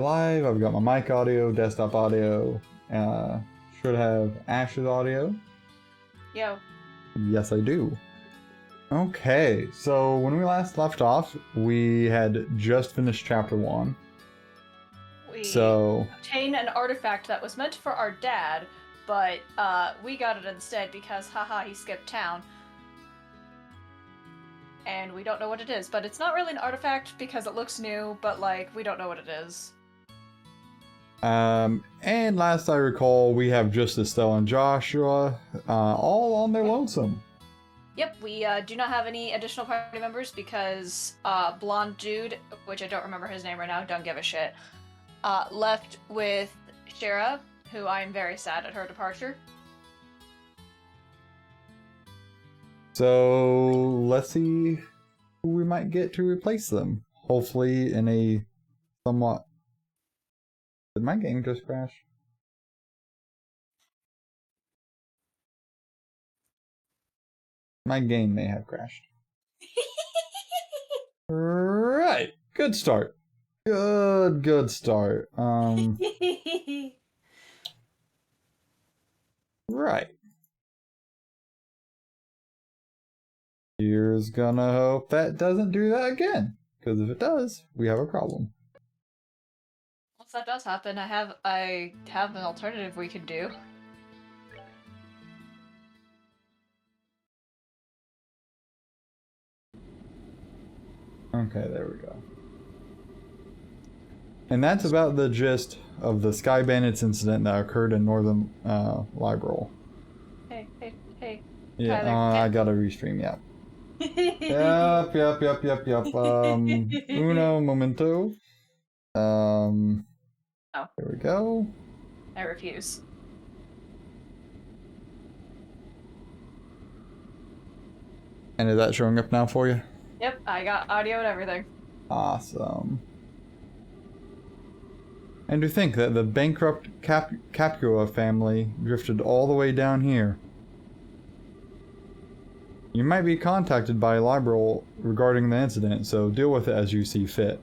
Live. I've got my mic audio, desktop audio. Should have Ash's audio. Yo. Yes, I do. Okay, so when we last left off, we had just finished chapter 1. We So obtained an artifact that was meant for our dad, but we got it instead because, haha, he skipped town. And we don't know what it is, but it's not really an artifact because it looks new, but, like, we don't know what it is. And last I recall, we have just Estelle and Joshua, all on their lonesome. Yep, we do not have any additional party members because Blonde Dude, which I don't remember his name right now, don't give a shit, left with Shara, who I am very sad at her departure. So let's see who we might get to replace them. Hopefully in a somewhat... Did my game just crash? My game may have crashed. Right. Good start. Good start. Right. Here's gonna hope that doesn't do that again. Because if it does, we have a problem. Once that does happen, I have an alternative we could do. Okay, there we go. And that's about the gist of the Sky Bandits incident that occurred in Northern Liberal. Hey. Yeah, Tyler, I gotta restream, yep. Yep. Uno momento. Oh. There we go. I refuse. And is that showing up now for you? Yep, I got audio and everything. Awesome. And to think that the bankrupt Capua family drifted all the way down here. You might be contacted by Liberal regarding the incident, so deal with it as you see fit.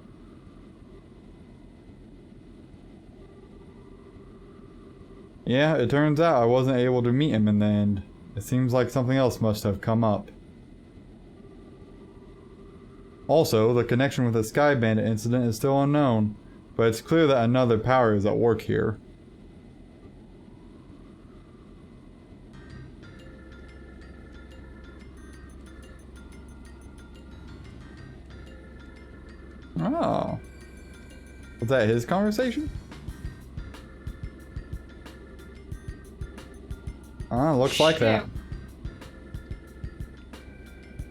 Yeah, it turns out I wasn't able to meet him in the end. It seems like something else must have come up. Also, the connection with the Sky Bandit incident is still unknown, but it's clear that another power is at work here. Oh. Was that his conversation? Looks like that.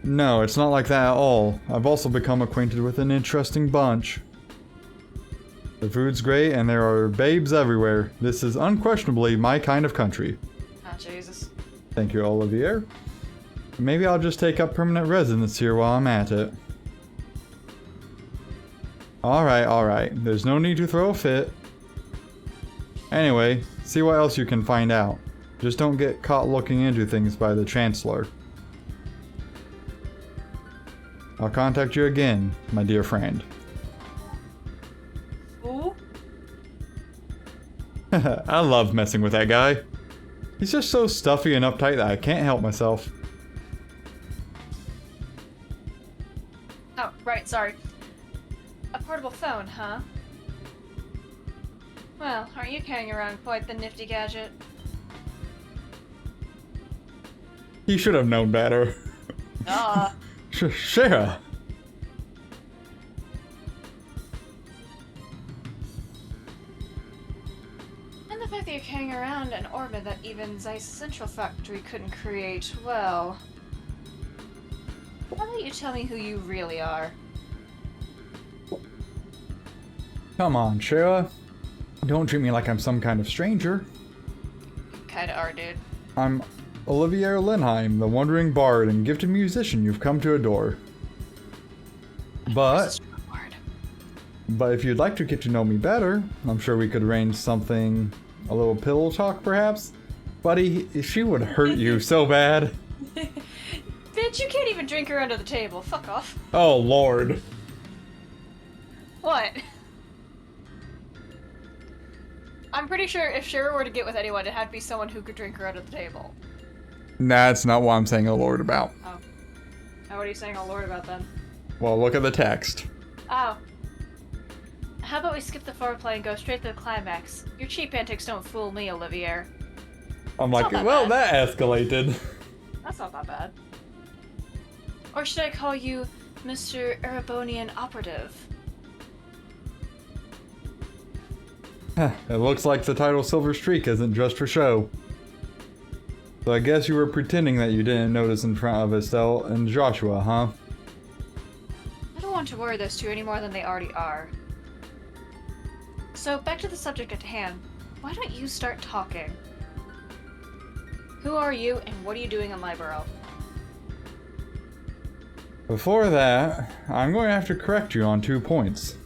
No, it's not like that at all. I've also become acquainted with an interesting bunch. The food's great and there are babes everywhere. This is unquestionably my kind of country. Oh, Jesus. Thank you, Olivier. Maybe I'll just take up permanent residence here while I'm at it. Alright. There's no need to throw a fit. Anyway, see what else you can find out. Just don't get caught looking into things by the Chancellor. I'll contact you again, my dear friend. Ooh. I love messing with that guy. He's just so stuffy and uptight that I can't help myself. Oh, right, sorry. A portable phone, huh? Well, aren't you carrying around quite the nifty gadget? He should have known better. Shara. And the fact that you're carrying around an orbit that even Zeiss's Central Factory couldn't create, well... Why don't you tell me who you really are? Come on, Shara. Don't treat me like I'm some kind of stranger. You kinda are, dude. I'm Olivier Linheim, the wandering bard and gifted musician you've come to adore. But if you'd like to get to know me better, I'm sure we could arrange something, a little pillow talk perhaps. Buddy, she would hurt you so bad. Bitch, you can't even drink her under the table. Fuck off. Oh, Lord. What? I'm pretty sure if Shira were to get with anyone, it had to be someone who could drink her out of the table. That's not what I'm saying, oh Lord, about. Oh. Now what are you saying, oh Lord, about then? Well, look at the text. Oh. How about we skip the foreplay and go straight to the climax? Your cheap antics don't fool me, Olivier. I'm It's like, not that well, bad. that escalated. That's not that bad. Or should I call you Mr. Erebonian Operative? It looks like the title Silver Streak isn't just for show. So I guess you were pretending that you didn't notice in front of Estelle and Joshua, huh? I don't want to worry those two any more than they already are. So, back to the subject at hand. Why don't you start talking? Who are you, and what are you doing in Libero? Before that, I'm going to have to correct you on 2 points.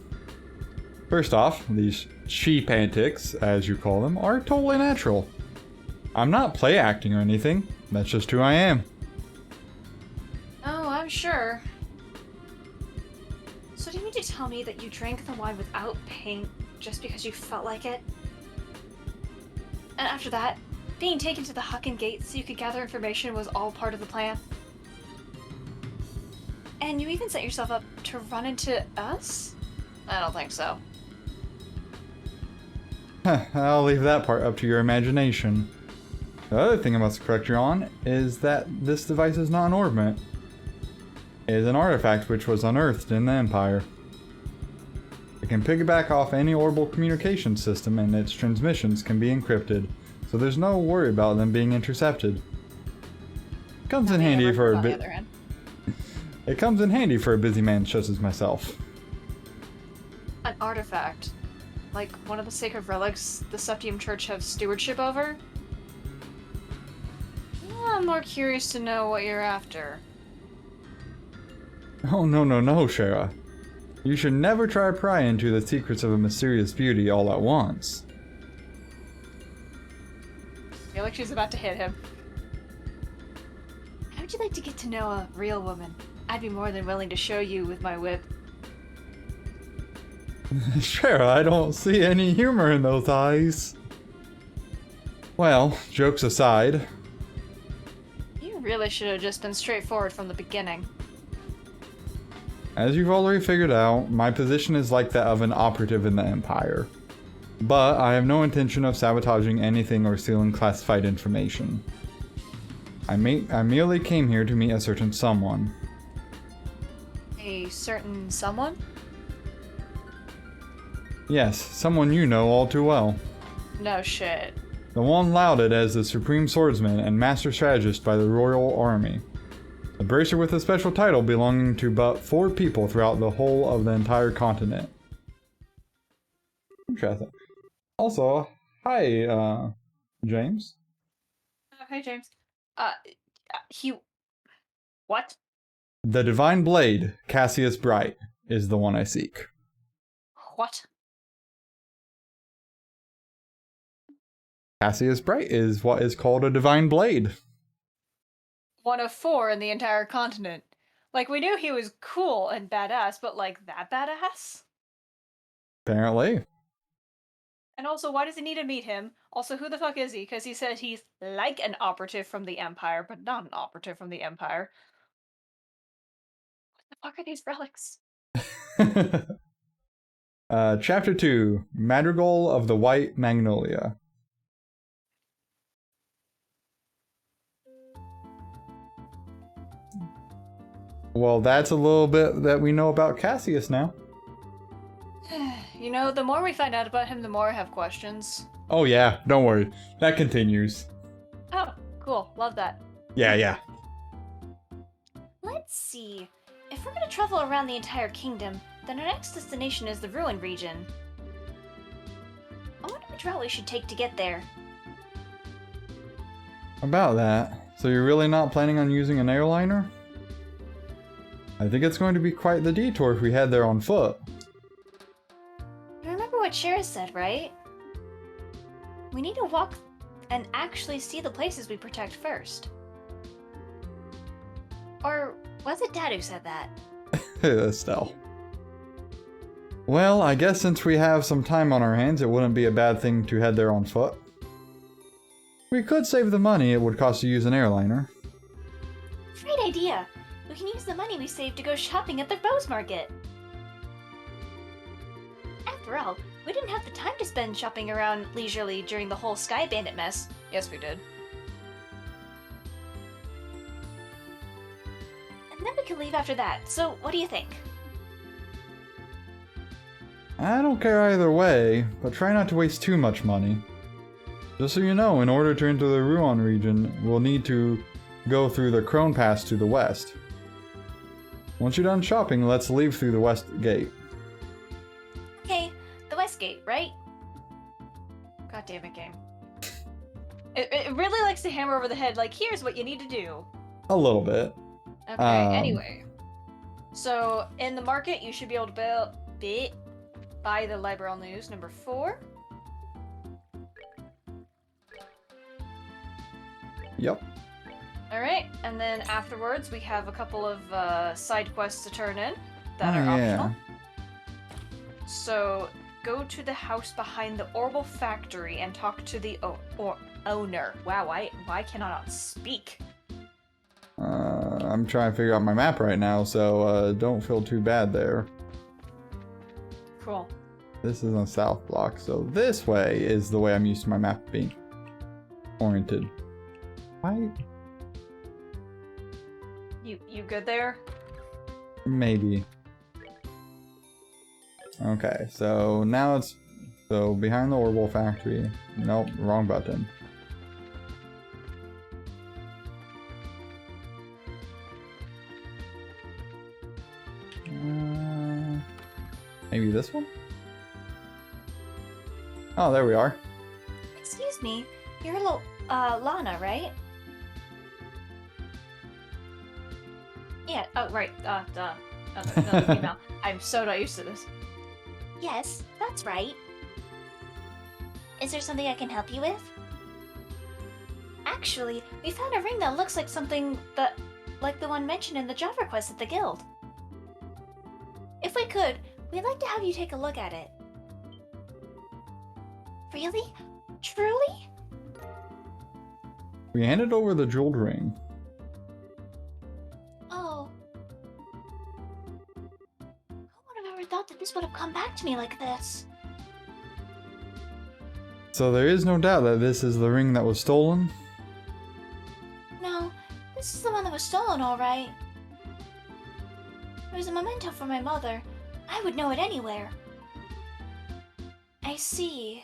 First off, these cheap antics, as you call them, are totally natural. I'm not play acting or anything, that's just who I am. Oh, I'm sure. So do you mean to tell me that you drank the wine without paying just because you felt like it? And after that, being taken to the Hucken Gate so you could gather information was all part of the plan? And you even set yourself up to run into us? I don't think so. I'll leave that part up to your imagination. The other thing I must correct you on is that this device is not an orbment. It is an artifact which was unearthed in the Empire. It can piggyback off any orbital communication system and its transmissions can be encrypted, so there's no worry about them being intercepted. Comes in handy for a bit. It comes in handy for a busy man such as myself. An artifact? Like one of the sacred relics the Septium Church have stewardship over? I'm more curious to know what you're after. Oh no, Shara. You should never try to pry into the secrets of a mysterious beauty all at once. I feel like she's about to hit him. How would you like to get to know a real woman? I'd be more than willing to show you with my whip. Shara, I don't see any humor in those eyes. Well, jokes aside. You really should have just been straightforward from the beginning. As you've already figured out, my position is like that of an operative in the Empire. But I have no intention of sabotaging anything or stealing classified information. I merely came here to meet a certain someone. A certain someone? Yes, someone you know all too well. No shit. The one lauded as the Supreme Swordsman and Master Strategist by the Royal Army. A bracer with a special title belonging to but 4 people throughout the whole of the entire continent. Interesting. Also, hi, James. Oh, hey, James. He... What? The Divine Blade, Cassius Bright, is the one I seek. What? Cassius Bright is what is called a Divine Blade. One of 4 in the entire continent. Like, we knew he was cool and badass, but like, that badass? Apparently. And also, why does he need to meet him? Also, who the fuck is he? Because he said he's like an operative from the Empire, but not an operative from the Empire. What the fuck are these relics? Chapter 2, Madrigal of the White Magnolia. Well, that's a little bit that we know about Cassius now. You know, the more we find out about him, the more I have questions. Oh yeah, don't worry. That continues. Oh, cool. Love that. Yeah. Let's see. If we're gonna travel around the entire kingdom, then our next destination is the Ruin region. I wonder which route we should take to get there. About that, so you're really not planning on using an airliner? I think it's going to be quite the detour if we head there on foot. You remember what Shira said, right? We need to walk and actually see the places we protect first. Or was it Dad who said that? Estelle. Well, I guess since we have some time on our hands, it wouldn't be a bad thing to head there on foot. We could save the money it would cost to use an airliner. Great idea! We can use the money we saved to go shopping at the Rose Market. After all, we didn't have the time to spend shopping around leisurely during the whole Sky Bandit mess. Yes, we did. And then we could leave after that, so what do you think? I don't care either way, but try not to waste too much money. Just so you know, in order to enter the Ruan region, we'll need to go through the Crone Pass to the west. Once you're done shopping, let's leave through the west gate. Okay, the West Gate, right? God damn it, game. It really likes to hammer over the head, like, here's what you need to do. A little bit. Okay, anyway. So, in the market, you should be able to buy the Liberal News number 4. Yep. Alright, and then afterwards, we have a couple of side quests to turn in that are yeah. optional. So, go to the house behind the Orbital Factory and talk to the owner. Wow, why cannot I not speak? I'm trying to figure out my map right now, so don't feel too bad there. Cool. This is on South Block, so this way is the way I'm used to my map being oriented. Why? You good there? Maybe. Okay, so now it's behind the Orbital Factory. Nope, wrong button. Maybe this one? Oh, there we are. Excuse me, you're Lana, right? Yeah, oh, right, duh. Another female. I'm so not used to this. Yes, that's right. Is there something I can help you with? Actually, we found a ring that looks like something like the one mentioned in the job request at the guild. If we could, we'd like to have you take a look at it. Really? Truly? We handed over the jeweled ring. Oh. Who would have ever thought that this would have come back to me like this? So there is no doubt that this is the ring that was stolen? No, this is the one that was stolen, all right. It was a memento for my mother. I would know it anywhere. I see.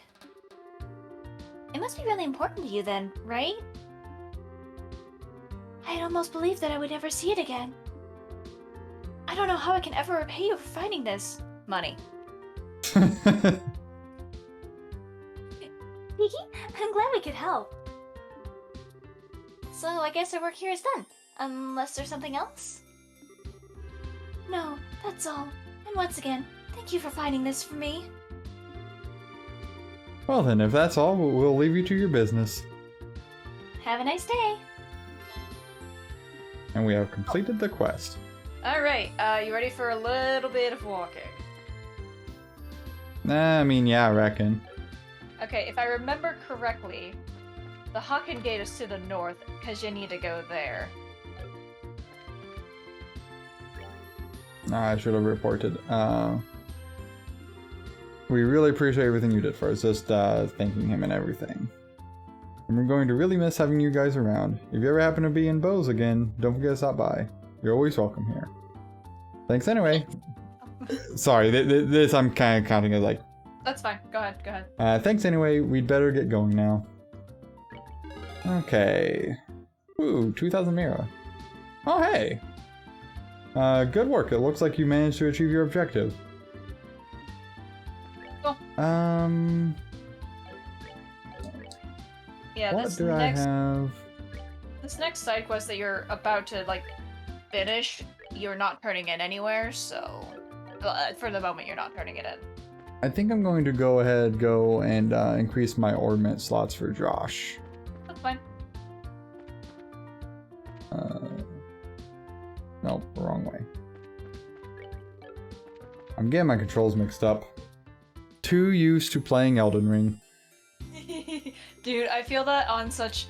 It must be really important to you then, right? I had almost believed that I would never see it again. I don't know how I can ever repay you for finding this. Money. Kiki, I'm glad we could help. So I guess our work here is done. Unless there's something else? No, that's all. And once again, thank you for finding this for me. Well then, if that's all, we'll leave you to your business. Have a nice day. And we have completed the quest. Alright, you ready for a little bit of walking? I mean, yeah, I reckon. Okay, if I remember correctly, the Hakken Gate is to the north, because you need to go there. I should have reported. We really appreciate everything you did for us, just thanking him and everything. And we're going to really miss having you guys around. If you ever happen to be in Bose again, don't forget to stop by. You're always welcome here. Thanks anyway. Sorry, this I'm kind of counting as like... That's fine, go ahead. Thanks anyway, we'd better get going now. Okay. Ooh, 2,000 Mira. Oh, hey! Good work. It looks like you managed to achieve your objective. Cool. Yeah, what do I have? This next side quest that you're about to, like, finish, you're not turning in anywhere, so... for the moment, you're not turning it in. I think I'm going to go and increase my ornament slots for Josh. That's fine. Nope, wrong way. I'm getting my controls mixed up. Too used to playing Elden Ring. Dude, I feel that on such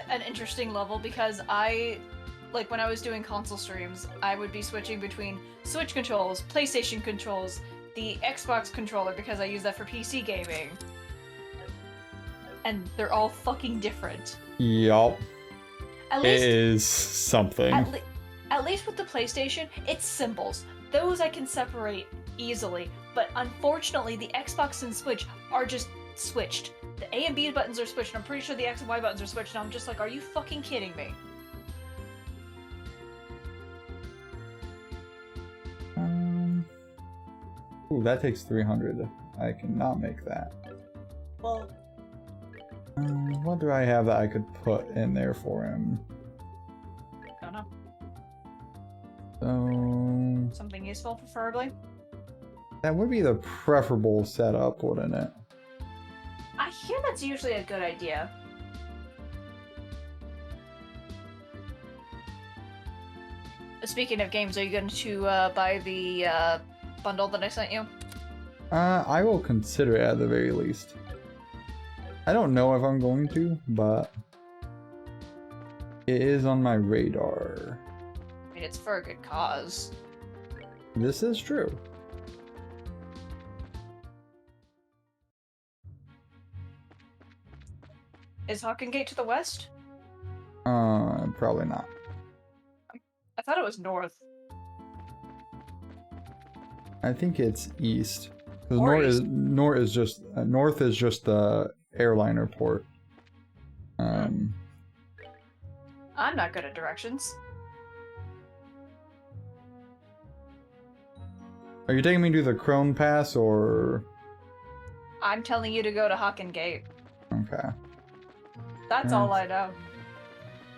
an interesting level because like when I was doing console streams, I would be switching between Switch controls, PlayStation controls, the Xbox controller because I use that for PC gaming. And they're all fucking different. Yup. At It least, is something. at least with the PlayStation, it's symbols. Those I can separate easily, but unfortunately the Xbox and Switch are just switched. The A and B buttons are switched, and I'm pretty sure the X and Y buttons are switched, and I'm just like, are you fucking kidding me? Ooh, that takes 300. I cannot make that. Well, What do I have that I could put in there for him? don't know. So... Something useful, preferably. That would be the preferable setup, wouldn't it? I hear that's usually a good idea. Speaking of games, are you going to buy the bundle that I sent you? I will consider it at the very least. I don't know if I'm going to, but it is on my radar. I mean, it's for a good cause. This is true. Is Hawken Gate to the west? Probably not. I thought it was north. I think it's east. Because Or north is just the airliner port. I'm not good at directions. Are you taking me to the Crone Pass or? I'm telling you to go to Hawken Gate. Okay. That's all I know.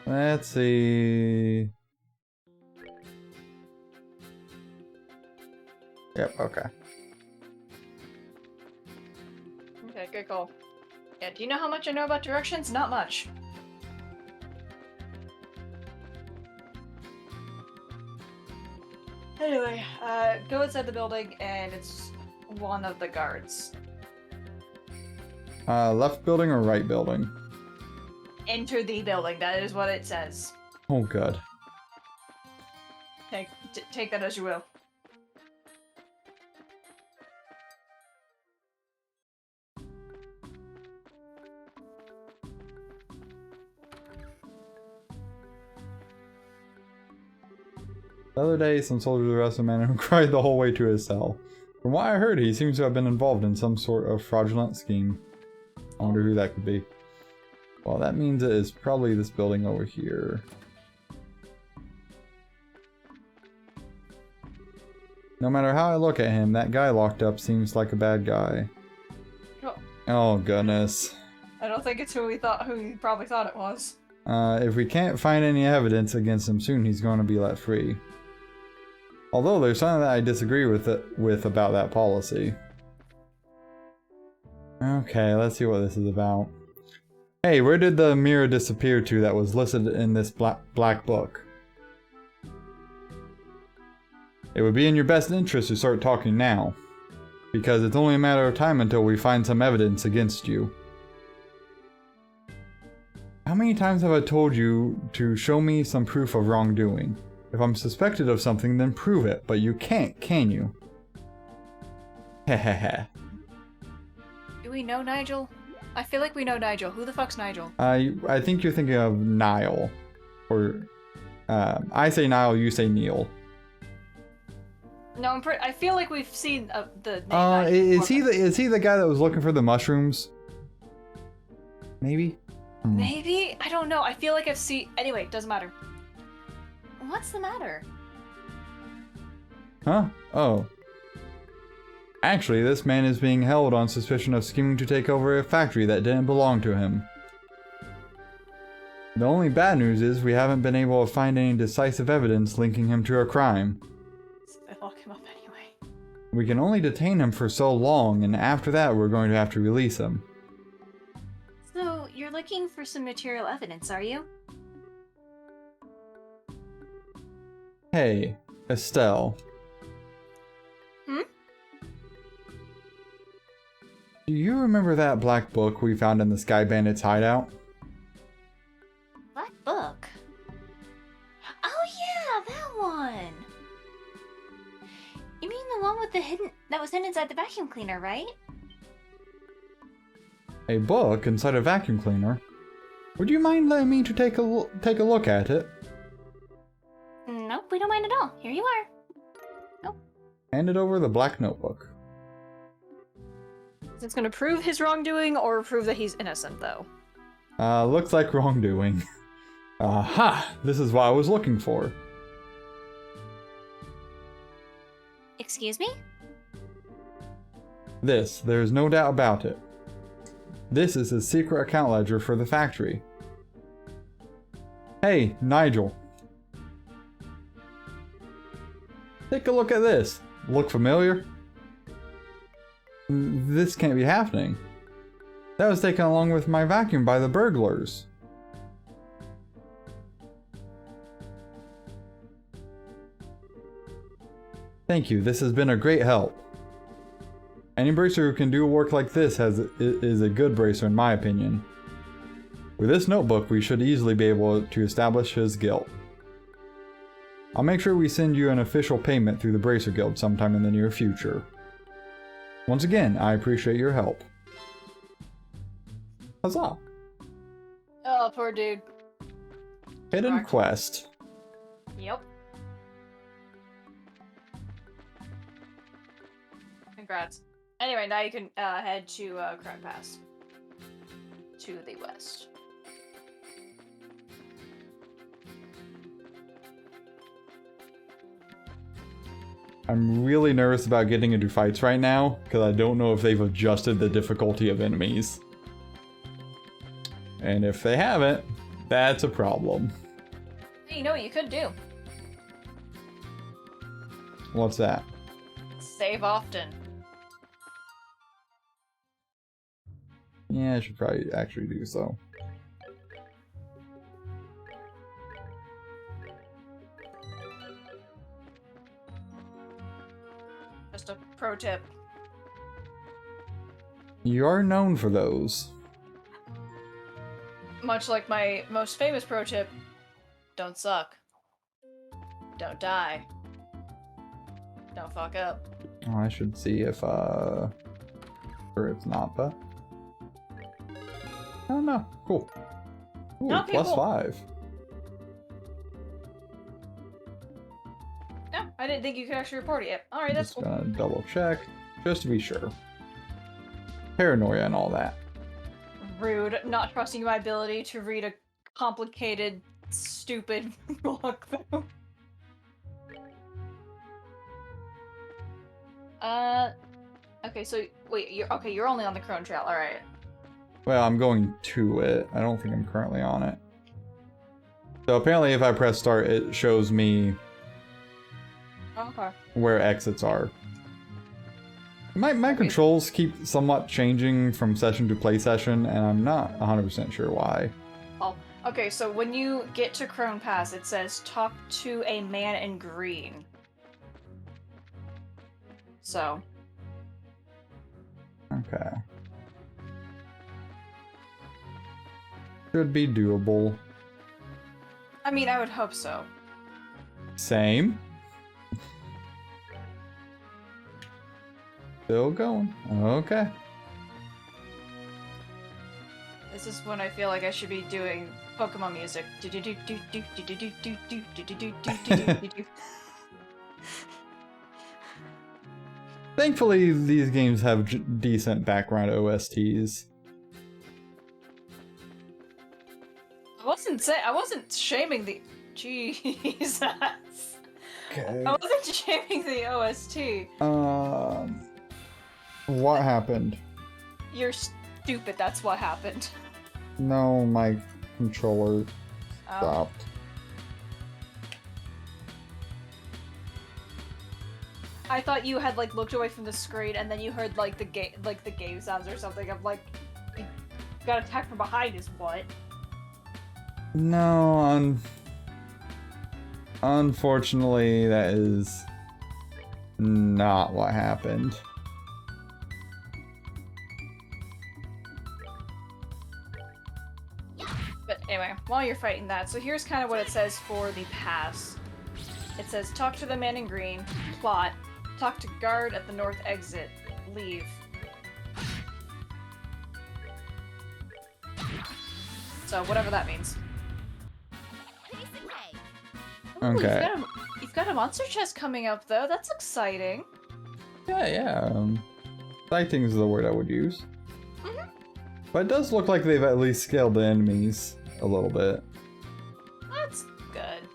Let's see. Yep, okay. Okay, good call. Yeah, do you know how much I know about directions? Not much. Anyway, go inside the building and it's one of the guards. Left building or right building? Enter the building, that is what it says. Oh, good. Take that as you will. The other day, some soldiers arrested a man who cried the whole way to his cell. From what I heard, he seems to have been involved in some sort of fraudulent scheme. I wonder who that could be. Well, that means it is probably this building over here. No matter how I look at him, that guy locked up seems like a bad guy. Oh, goodness. I don't think it's who we probably thought it was. If we can't find any evidence against him soon, he's going to be let free. Although there's something that I disagree with about that policy. Okay, let's see what this is about. Hey, where did the mirror disappear to that was listed in this black book? It would be in your best interest to start talking now, because it's only a matter of time until we find some evidence against you. How many times have I told you to show me some proof of wrongdoing? If I'm suspected of something, then prove it, but you can't, can you? Hehehe. Do we know Nigel? I feel like we know Nigel. Who the fuck's Nigel? I think you're thinking of Niall. Or, I say Niall, you say Neil. No, I feel like we've seen the name Nigel is he the guy that was looking for the mushrooms? Maybe? Maybe? I don't know. I feel like I've seen... Anyway, doesn't matter. What's the matter? Huh? Oh. Actually, this man is being held on suspicion of scheming to take over a factory that didn't belong to him. The only bad news is we haven't been able to find any decisive evidence linking him to a crime. I lock him up anyway. We can only detain him for so long, and after that we're going to have to release him. So, you're looking for some material evidence, are you? Hey, Estelle. Hmm? Do you remember that black book we found in the Sky Bandit's hideout? Black book? Oh yeah, that one! You mean the one with the that was hidden inside the vacuum cleaner, right? A book inside a vacuum cleaner? Would you mind letting me to take a look at it? Nope, we don't mind at all. Here you are. Nope. Handed over the black notebook. Is this gonna prove his wrongdoing or prove that he's innocent, though? Looks like wrongdoing. Aha! This is what I was looking for. Excuse me? There's no doubt about it. This is his secret account ledger for the factory. Hey, Nigel. Take a look at this. Look familiar? This can't be happening. That was taken along with my vacuum by the burglars. Thank you, this has been a great help. Any bracer who can do work like this is a good bracer in my opinion. With this notebook, we should easily be able to establish his guilt. I'll make sure we send you an official payment through the Bracer Guild sometime in the near future. Once again, I appreciate your help. Huzzah! Oh, poor dude. Hidden Correct. quest. Yep. Congrats. Anyway, now you can head to Crown Pass. To the west. I'm really nervous about getting into fights right now, because I don't know if they've adjusted the difficulty of enemies. And if they haven't, that's a problem. Hey, you know what you could do? What's that? Save often. Yeah, I should probably actually do so. Just a pro tip. You are known for those. Much like my most famous pro tip, don't suck. Don't die. Don't fuck up. Oh, I should see if, or it's not, but... I don't know. Cool. Ooh, Okay, plus cool. 5. No, I didn't think you could actually report it yet. Alright, that's Just cool. gonna double check, just to be sure. Paranoia and all that. Rude. Not trusting my ability to read a complicated, stupid book, though. Okay, so, wait, you're only on the Crone Trail, alright. Well, I'm going to it. I don't think I'm currently on it. So apparently if I press start, it shows me Okay. where exits are. My controls keep somewhat changing from session to play session, and I'm not 100% sure why. Oh, okay, so when you get to Crone Pass, it says, talk to a man in green. So. Okay. Should be doable. I mean, I would hope so. Same. Still going. Okay. This is when I feel like I should be doing Pokemon music. Thankfully, these games have decent background OSTs. I wasn't shaming the. Jesus. Okay. I wasn't shaming the OST. What happened? You're stupid. That's what happened. No, my controller Oh. stopped. I thought you had like looked away from the screen and then you heard like the game sounds or something. I'm like, you got attacked from behind is what? No, unfortunately, that is not what happened. Anyway, while you're fighting that, so here's kind of what it says for the pass. It says, talk to the man in green, plot, talk to guard at the north exit, leave. So, whatever that means. Ooh, Okay. you've got a monster chest coming up, though. That's exciting. Yeah. Exciting is the word I would use. Mhm. But it does look like they've at least scaled the enemies a little bit. That's good.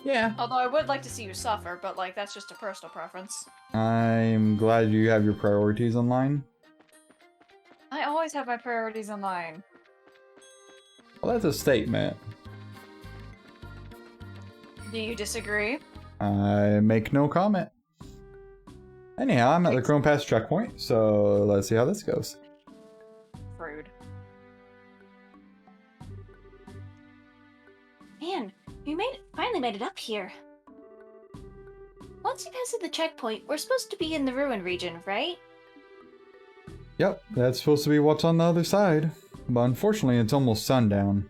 Yeah. Although I would like to see you suffer, but, like, that's just a personal preference. I'm glad you have your priorities in line. I always have my priorities in line. Well, that's a statement. Do you disagree? I make no comment. Anyhow, I'm at the Chrome Pass checkpoint, so let's see how this goes. Rude. Man, we finally made it up here. Once we pass through the checkpoint, we're supposed to be in the ruin region, right? Yep, that's supposed to be what's on the other side. But unfortunately, it's almost sundown.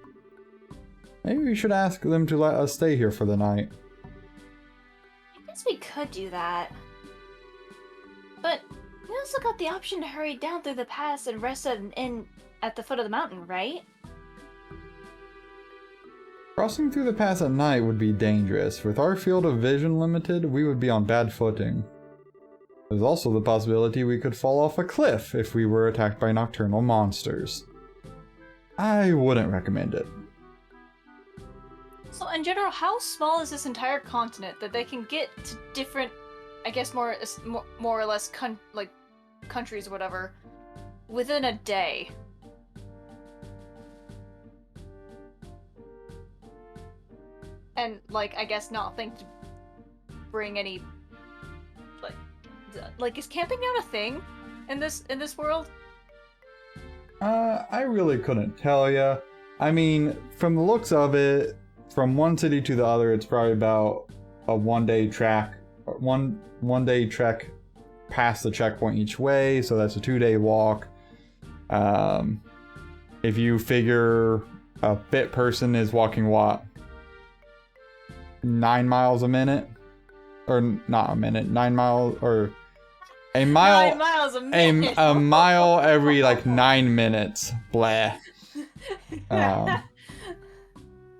Maybe we should ask them to let us stay here for the night. I guess we could do that. But we also got the option to hurry down through the pass and rest at an inn at the foot of the mountain, right? Crossing through the pass at night would be dangerous. With our field of vision limited, we would be on bad footing. There's also the possibility we could fall off a cliff if we were attacked by nocturnal monsters. I wouldn't recommend it. So, in general, how small is this entire continent that they can get to different, I guess, more or less, countries or whatever, within a day? And, like, I guess not think to bring any, like, is camping out a thing in this world? I really couldn't tell ya. I mean, from the looks of it, from one city to the other, it's probably about a one-day trek past the checkpoint each way, so that's a 2-day walk. If you figure a fit person is walking what, 9 miles a minute, or not a minute, 9 miles, or a mile, 9 miles a minute. a mile every like 9 minutes. Blah.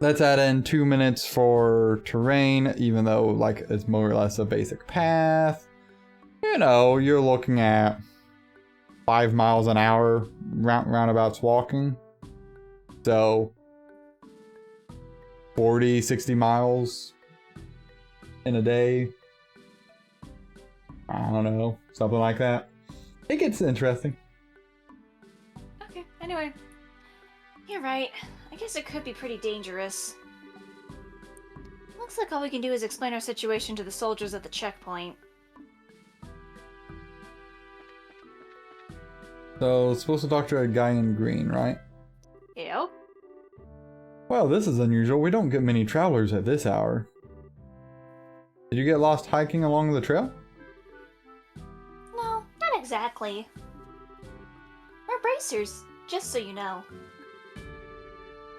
Let's add in 2 minutes for terrain, even though like it's more or less a basic path. You know, you're looking at 5 miles an hour roundabouts walking. So 40, 60 miles in a day. I don't know, something like that. It gets interesting. Okay, anyway. You're right. I guess it could be pretty dangerous. Looks like all we can do is explain our situation to the soldiers at the checkpoint. So, supposed to talk to a guy in green, right? Yep. Well, this is unusual. We don't get many travelers at this hour. Did you get lost hiking along the trail? No, not exactly. We're bracers, just so you know.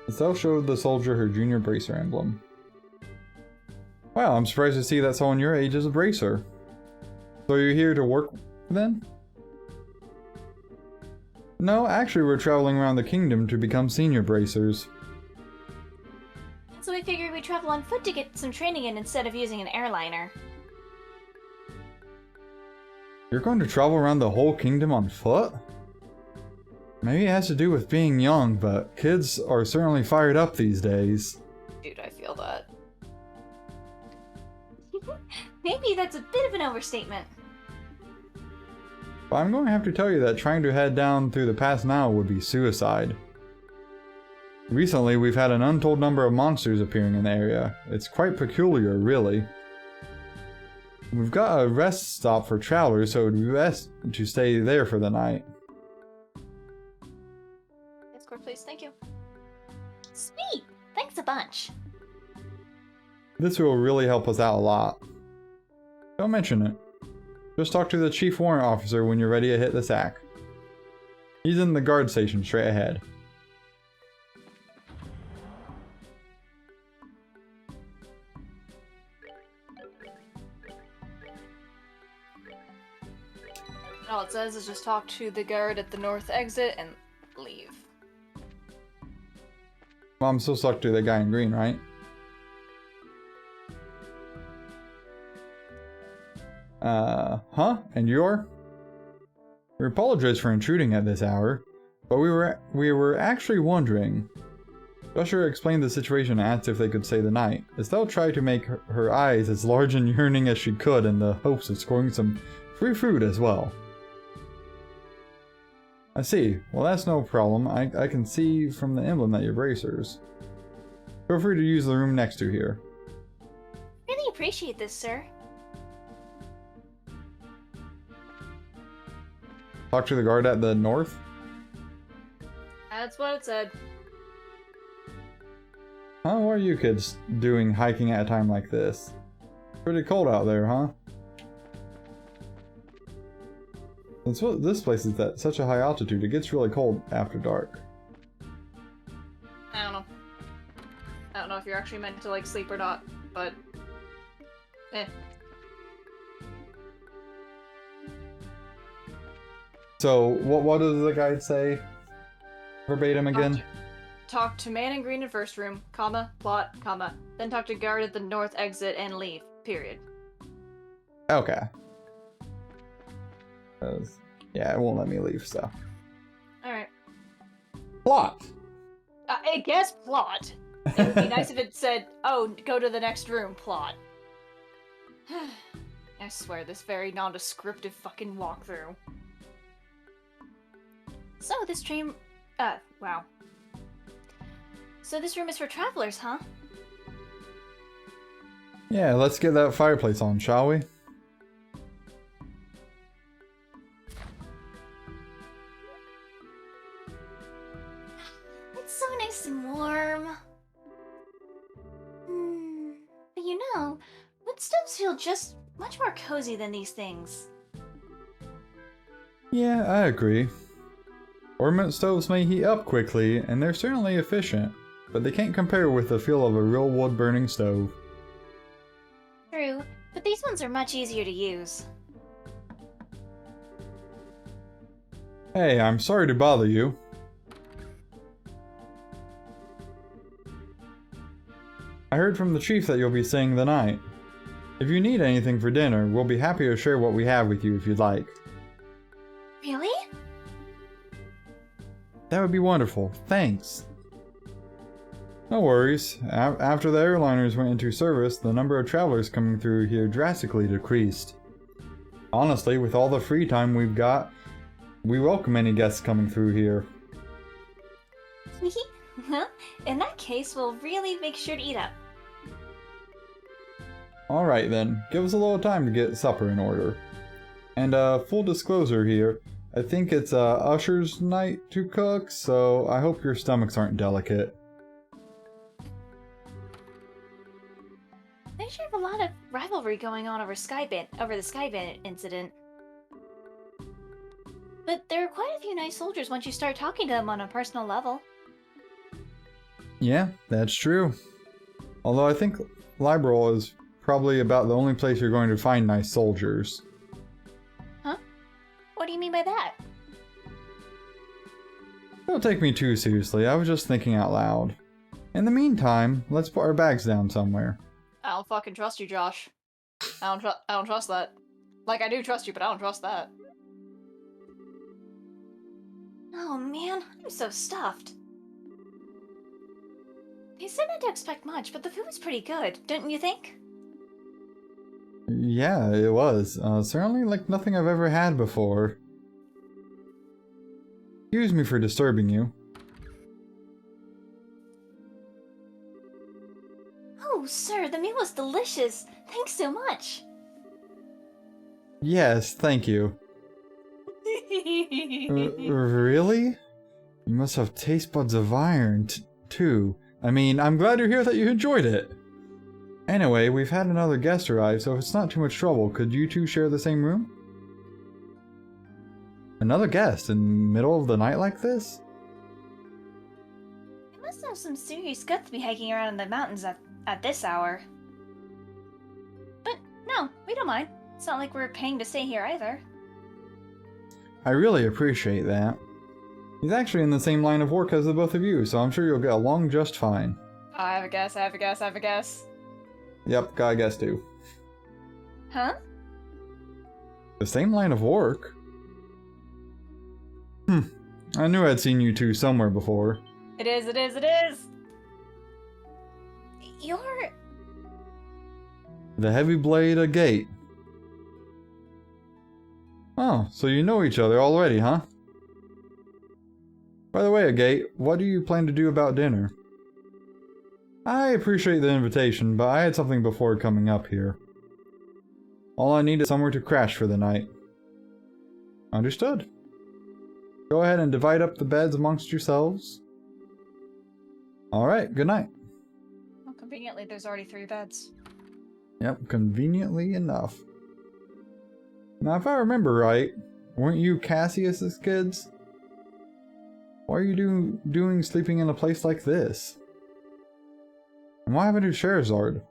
Estelle showed the soldier her junior bracer emblem. Wow, I'm surprised to see that someone your age is a bracer. So you're here to work then? No, actually we're traveling around the kingdom to become senior bracers. So we figured we'd travel on foot to get some training in instead of using an airliner. You're going to travel around the whole kingdom on foot? Maybe it has to do with being young, but kids are certainly fired up these days. Dude, I feel that. Maybe that's a bit of an overstatement. But I'm going to have to tell you that trying to head down through the pass now would be suicide. Recently, we've had an untold number of monsters appearing in the area. It's quite peculiar, really. We've got a rest stop for travelers, so it would be best to stay there for the night. Escort, please. Thank you. Sweet! Thanks a bunch. This will really help us out a lot. Don't mention it. Just talk to the chief warrant officer when you're ready to hit the sack. He's in the guard station straight ahead. All it says is just talk to the guard at the north exit and leave. Well, I'm still stuck to the guy in green, right? Huh? And you're? We apologize for intruding at this hour, but we were actually wondering. Joshua explained the situation and asked if they could stay the night. Estelle tried to make her eyes as large and yearning as she could in the hopes of scoring some free food as well. I see. Well, that's no problem. I can see from the emblem that you're bracers. Feel free to use the room next to here. Really appreciate this, sir. Talk to the guard at the north? That's what it said. How are you kids doing hiking at a time like this? Pretty cold out there, huh? This place is at such a high altitude, it gets really cold after dark. I don't know. I don't know if you're actually meant to, like, sleep or not, but... eh. So, what does the guide say? Verbatim again? Talk to man in green in first room, comma, plot, comma. Then talk to guard at the north exit and leave, period. Okay. 'Cause, yeah, it won't let me leave, so. Alright. Plot! I guess plot. It would be nice if it said, oh, go to the next room, plot. I swear, this very nondescriptive fucking walkthrough. So this dream... wow. So this room is for travelers, huh? Yeah, let's get that fireplace on, shall we? It's so nice and warm. But you know, wood stoves feel just much more cozy than these things. Yeah, I agree. Ornament stoves may heat up quickly, and they're certainly efficient, but they can't compare with the feel of a real wood-burning stove. True, but these ones are much easier to use. Hey, I'm sorry to bother you. I heard from the chief that you'll be staying the night. If you need anything for dinner, we'll be happy to share what we have with you if you'd like. Really? That would be wonderful. Thanks. No worries. After the airliners went into service, the number of travelers coming through here drastically decreased. Honestly, with all the free time we've got, we welcome any guests coming through here. Well, in that case, we'll really make sure to eat up. Alright then, give us a little time to get supper in order. And full disclosure here, I think it's Usher's night to cook, so I hope your stomachs aren't delicate. They sure have a lot of rivalry going on over the Skyband incident. But there are quite a few nice soldiers once you start talking to them on a personal level. Yeah, that's true. Although I think Liberal is probably about the only place you're going to find nice soldiers. Huh? What do you mean by that? Don't take me too seriously, I was just thinking out loud. In the meantime, let's put our bags down somewhere. I don't fucking trust you, Josh. I don't trust that. Like, I do trust you, but I don't trust that. Oh man, I'm so stuffed. I said not to expect much, but the food was pretty good, don't you think? Yeah, it was. Certainly like nothing I've ever had before. Excuse me for disturbing you. Oh, sir, the meal was delicious. Thanks so much. Yes, thank you. Really? You must have taste buds of iron, too. I mean, I'm glad to hear that you enjoyed it. Anyway, we've had another guest arrive, so if it's not too much trouble, could you two share the same room? Another guest in the middle of the night like this? You must have some serious guts to be hiking around in the mountains at this hour. But no, we don't mind. It's not like we're paying to stay here either. I really appreciate that. He's actually in the same line of work as the both of you, so I'm sure you'll get along just fine. I have a guess, I have a guess, I have a guess. Yep, got a guess too. Huh? The same line of work? I knew I'd seen you two somewhere before. It is, it is, it is! You're... The heavy blade Agate. Oh, so you know each other already, huh? By the way, Agate, what do you plan to do about dinner? I appreciate the invitation, but I had something before coming up here. All I need is somewhere to crash for the night. Understood. Go ahead and divide up the beds amongst yourselves. Alright, good night. Well, conveniently, there's already 3 beds. Yep, conveniently enough. Now, if I remember right, weren't you Cassius's kids? Why are you doing sleeping in a place like this? And what happened to Scheherazade?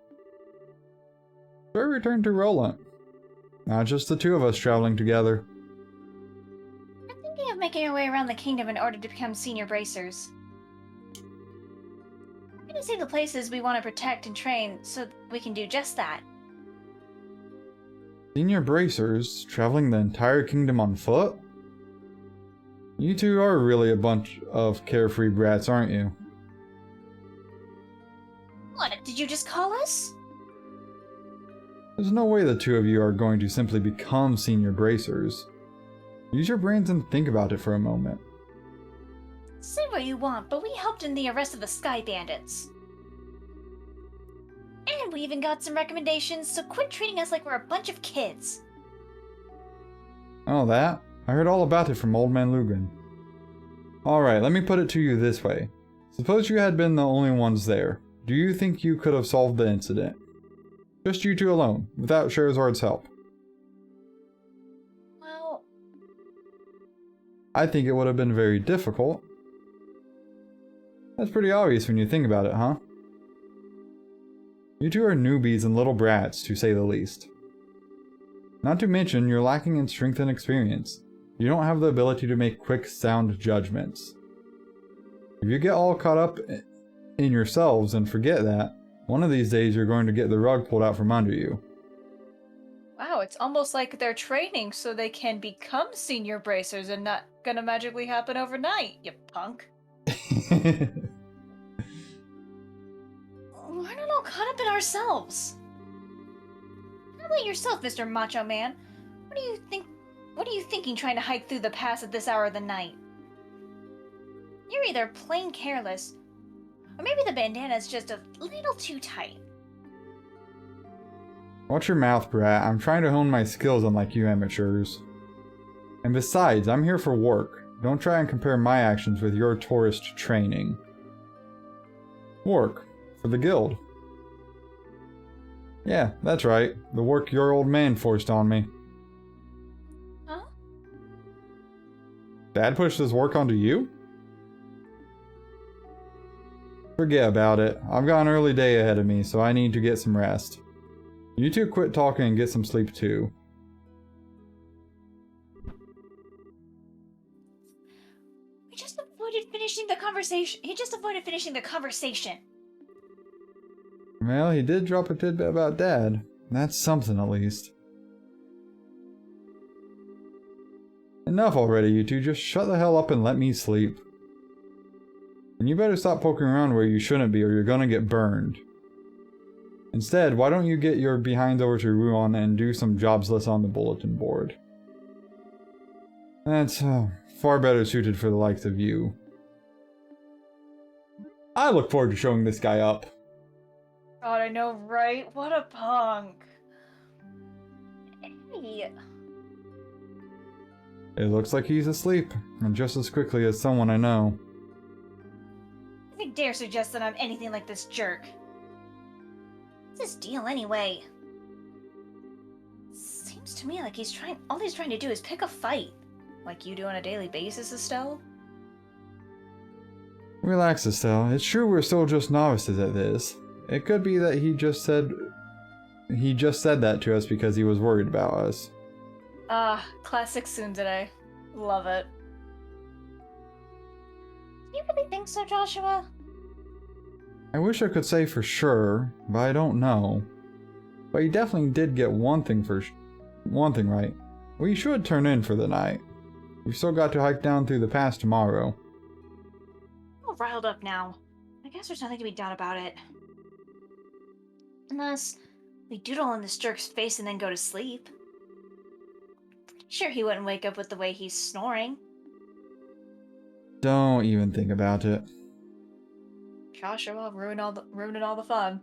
So I returned to Roland. Not just the two of us traveling together. I'm thinking of making our way around the kingdom in order to become senior bracers. I'm gonna see the places we want to protect and train so we can do just that. Senior bracers traveling the entire kingdom on foot? You two are really a bunch of carefree brats, aren't you? What, did you just call us? There's no way the two of you are going to simply become senior bracers. Use your brains and think about it for a moment. Say what you want, but we helped in the arrest of the Sky Bandits. And we even got some recommendations, so quit treating us like we're a bunch of kids. Oh, that? I heard all about it from Old Man Lugan. Alright, let me put it to you this way. Suppose you had been the only ones there. Do you think you could have solved the incident? Just you two alone, without Shahrazad's help. Well... I think it would have been very difficult. That's pretty obvious when you think about it, huh? You two are newbies and little brats, to say the least. Not to mention, you're lacking in strength and experience. You don't have the ability to make quick, sound judgments. If you get all caught up in yourselves and forget that, one of these days you're going to get the rug pulled out from under you. Wow, it's almost like they're training so they can become senior bracers and not gonna magically happen overnight, you punk. we're not all caught up in ourselves. How about yourself, Mr. Macho Man? What are you thinking trying to hike through the pass at this hour of the night? You're either plain careless, or maybe the bandana's just a little too tight. Watch your mouth, brat. I'm trying to hone my skills unlike you amateurs. And besides, I'm here for work. Don't try and compare my actions with your tourist training. Work. For the guild. Yeah, that's right. The work your old man forced on me. Huh? Dad pushed his work onto you? Forget about it. I've got an early day ahead of me, so I need to get some rest. You two quit talking and get some sleep too. He just avoided finishing the conversation. Well, he did drop a tidbit about Dad. That's something at least. Enough already, you two. Just shut the hell up and let me sleep. And you better stop poking around where you shouldn't be or you're gonna get burned. Instead, why don't you get your behinds over to Ruan and do some jobs lists on the bulletin board? That's far better suited for the likes of you. I look forward to showing this guy up. God, I know, right? What a punk. Hey, It looks like he's asleep, and just as quickly as someone I know. if you dare suggest that I'm anything like this jerk. What's his deal anyway? Seems to me like all he's trying to do is pick a fight. Like you do on a daily basis, Estelle? Relax, Estelle. It's true we're still just novices at this. It could be that he just said that to us because he was worried about us. Classic tsundere. Love it. Do you really think so, Joshua? I wish I could say for sure, but I don't know. But you definitely did get one thing right. We should turn in for the night. We've still got to hike down through the pass tomorrow. I'm all riled up now. I guess there's nothing to be done about it. Unless we doodle in this jerk's face and then go to sleep. Pretty sure he wouldn't wake up with the way he's snoring. Don't even think about it. Joshua, ruining all the fun.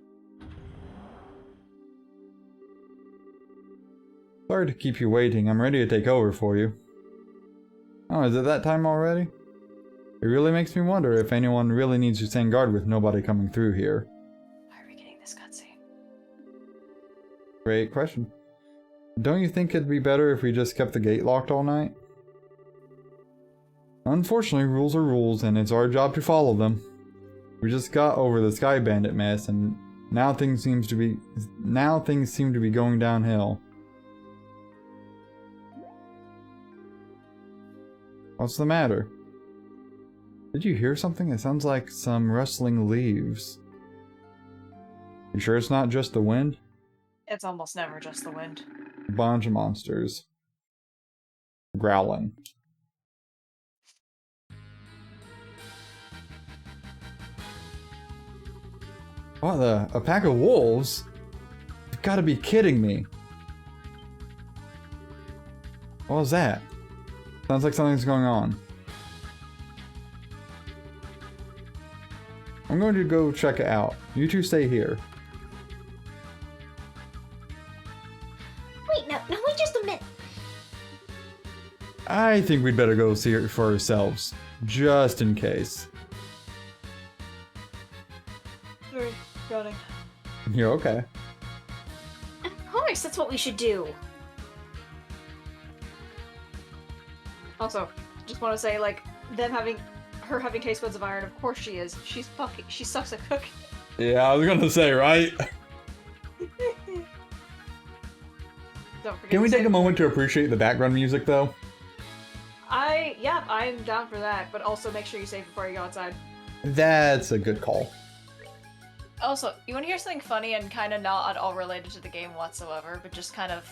Sorry to keep you waiting. I'm ready to take over for you. Oh, is it that time already? It really makes me wonder if anyone really needs to stand guard with nobody coming through here. Why are we getting this cutscene? Great question. Don't you think it'd be better if we just kept the gate locked all night? Unfortunately, rules are rules, and it's our job to follow them. We just got over the Sky Bandit mess, and now things seem to be going downhill. What's the matter? Did you hear something? It sounds like some rustling leaves. You sure it's not just the wind? It's almost never just the wind. A bunch of monsters. Growling. What the? A pack of wolves? You've gotta be kidding me. What was that? Sounds like something's going on. I'm going to go check it out. You two stay here. Wait, no, wait just a minute. I think we'd better go see it for ourselves. Just in case. Sorry, running. You're okay. Of course, that's what we should do. Also, just want to say, like, her having taste buds of iron, of course she is. She sucks at cooking. Yeah, I was gonna say, right? Don't forget Can we to take say- a moment to appreciate the background music, though? Yeah, I'm down for that, but also make sure you save before you go outside. That's a good call. Also, you want to hear something funny and kind of not at all related to the game whatsoever, but just kind of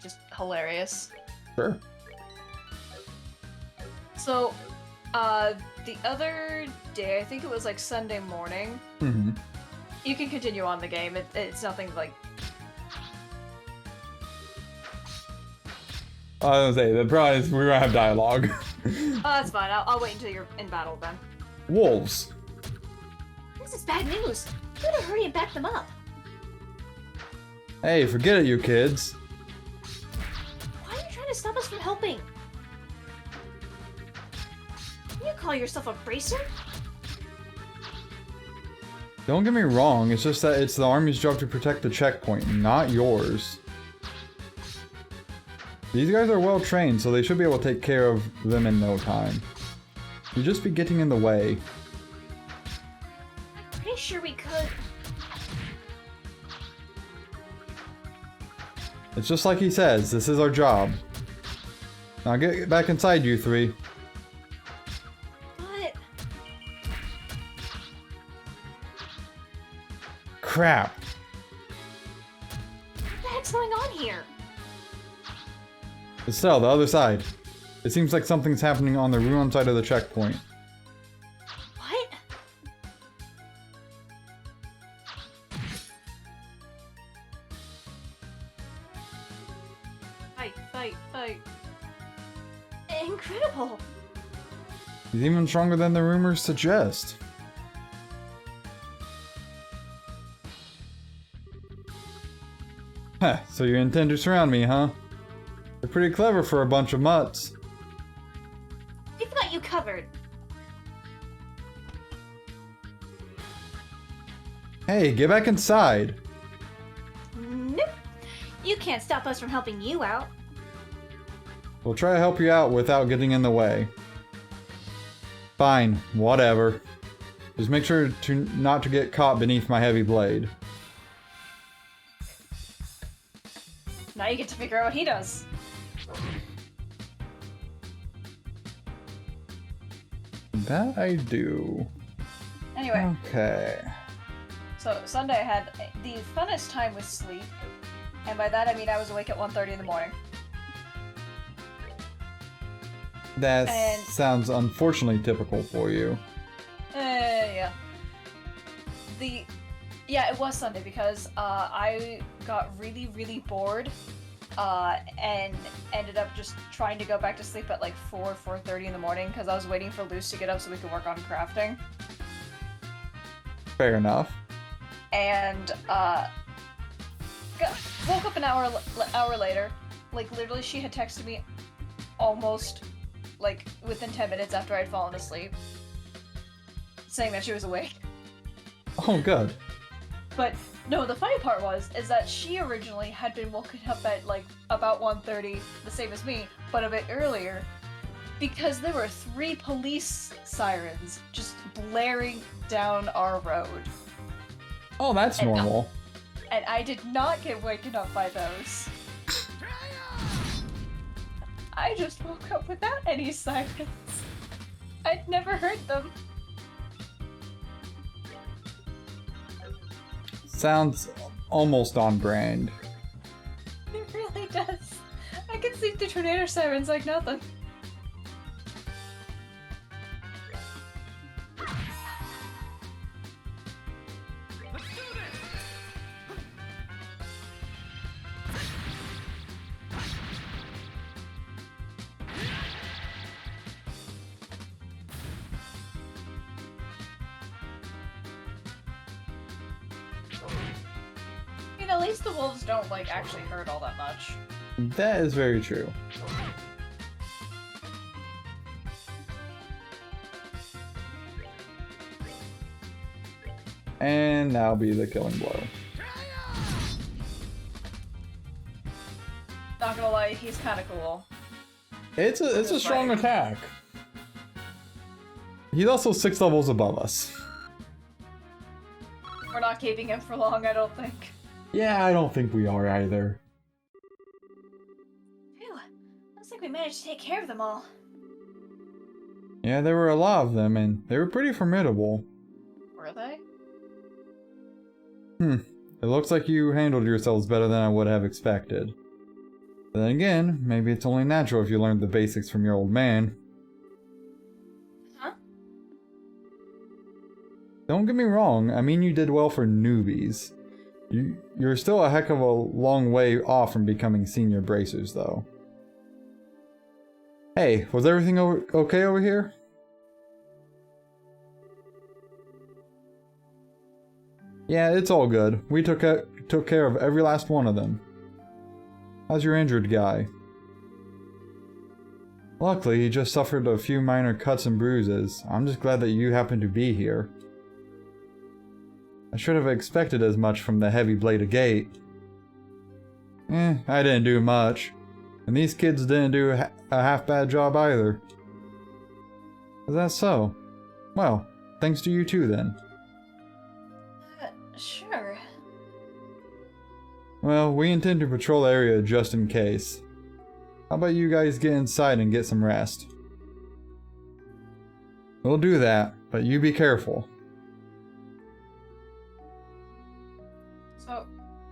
just hilarious? Sure. So, the other day, I think it was like Sunday morning, Mm-hmm. you can continue on the game, it's nothing like... I was gonna say, the problem is we're gonna have dialogue. Oh, that's fine, I'll wait until you're in battle then. Wolves. This is bad news. You better hurry and back them up. Hey, forget it, you kids. Why are you trying to stop us from helping? You call yourself a bracer? Don't get me wrong, it's just that it's the army's job to protect the checkpoint, not yours. These guys are well trained, so they should be able to take care of them in no time. You'd just be getting in the way. Pretty sure we could. It's just like he says, this is our job. Now get back inside, you three. But Crap. what the heck's going on here? Estelle, the other side. It seems like something's happening on the ruined side of the checkpoint. What? Fight. Incredible. He's even stronger than the rumors suggest. Heh, so you intend to surround me, huh? You're pretty clever for a bunch of mutts. We've got you covered. Hey, get back inside. Nope. You can't stop us from helping you out. We'll try to help you out without getting in the way. Fine, whatever. Just make sure not to get caught beneath my heavy blade. Now you get to figure out what he does. That I do. Anyway, Okay. so Sunday I had the funnest time with sleep. And by that I mean I was awake at 1:30 in the morning. That And- sounds unfortunately typical for you. Yeah. Yeah, it was Sunday because I got really, really bored and ended up just trying to go back to sleep at like 4:30 in the morning because I was waiting for Luce to get up so we could work on crafting. Fair enough. And woke up an hour later. Like literally, she had texted me almost like within 10 minutes after I'd fallen asleep, saying that she was awake. Oh, good. But no, the funny part is that she originally had been woken up at like about 1:30, the same as me, but a bit earlier, because there were 3 police sirens just blaring down our road. Oh, that's And- normal. And I did not get waken up by those. I just woke up without any sirens. I'd never heard them. Sounds almost on brand. It really does. I can sleep through tornado sirens like nothing. I mean, at least the wolves don't, like, actually hurt all that much. That is very true. And that'll be the killing blow. Not gonna lie, he's kinda cool. It's a strong attack. He's also 6 levels above us. We're not keeping him for long, I don't think. Yeah, I don't think we are either. Phew, looks like we managed to take care of them all. Yeah, there were a lot of them, and they were pretty formidable. Were they? It looks like you handled yourselves better than I would have expected. But then again, maybe it's only natural if you learned the basics from your old man. Huh? Don't get me wrong, I mean you did well for newbies. You're still a heck of a long way off from becoming senior bracers, though. Hey, was everything okay over here? Yeah, it's all good. We took care of every last one of them. How's your injured guy? Luckily, he just suffered a few minor cuts and bruises. I'm just glad that you happened to be here. I should have expected as much from the heavy bladed gate. I didn't do much. And these kids didn't do a half-bad job either. Is that so? Well, thanks to you too then. Sure. Well, we intend to patrol the area just in case. How about you guys get inside and get some rest? We'll do that, but you be careful. So,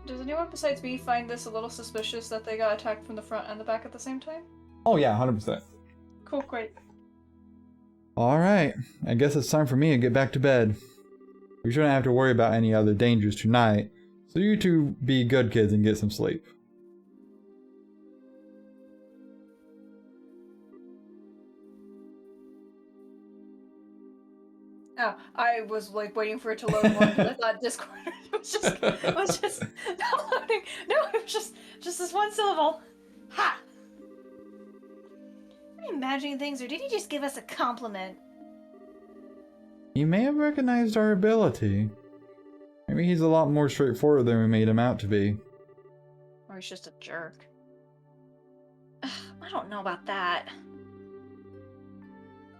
does anyone besides me find this a little suspicious that they got attacked from the front and the back at the same time? Oh yeah, 100%. Cool, great. Alright, I guess it's time for me to get back to bed. We shouldn't have to worry about any other dangers tonight, so you two be good kids and get some sleep. Oh, I was like waiting for it to load more because I thought Discord was just not loading. No, it was just this one syllable. Ha! Are you imagining things, or did he just give us a compliment? He may have recognized our ability. Maybe he's a lot more straightforward than we made him out to be. Or he's just a jerk. I don't know about that.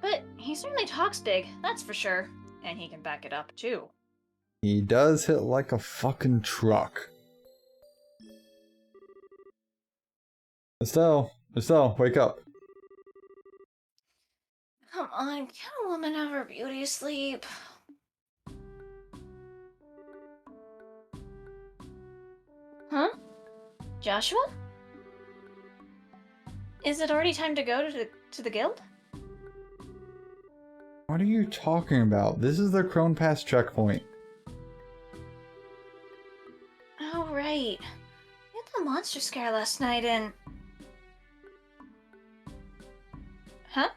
But he certainly talks big, that's for sure. And he can back it up too. He does hit like a fucking truck. Estelle, wake up. Come on, can a woman have her beauty sleep? Huh? Joshua? Is it already time to go to the guild? What are you talking about? This is the Crone Pass checkpoint. Oh, right. We had the monster scare last night and... Huh?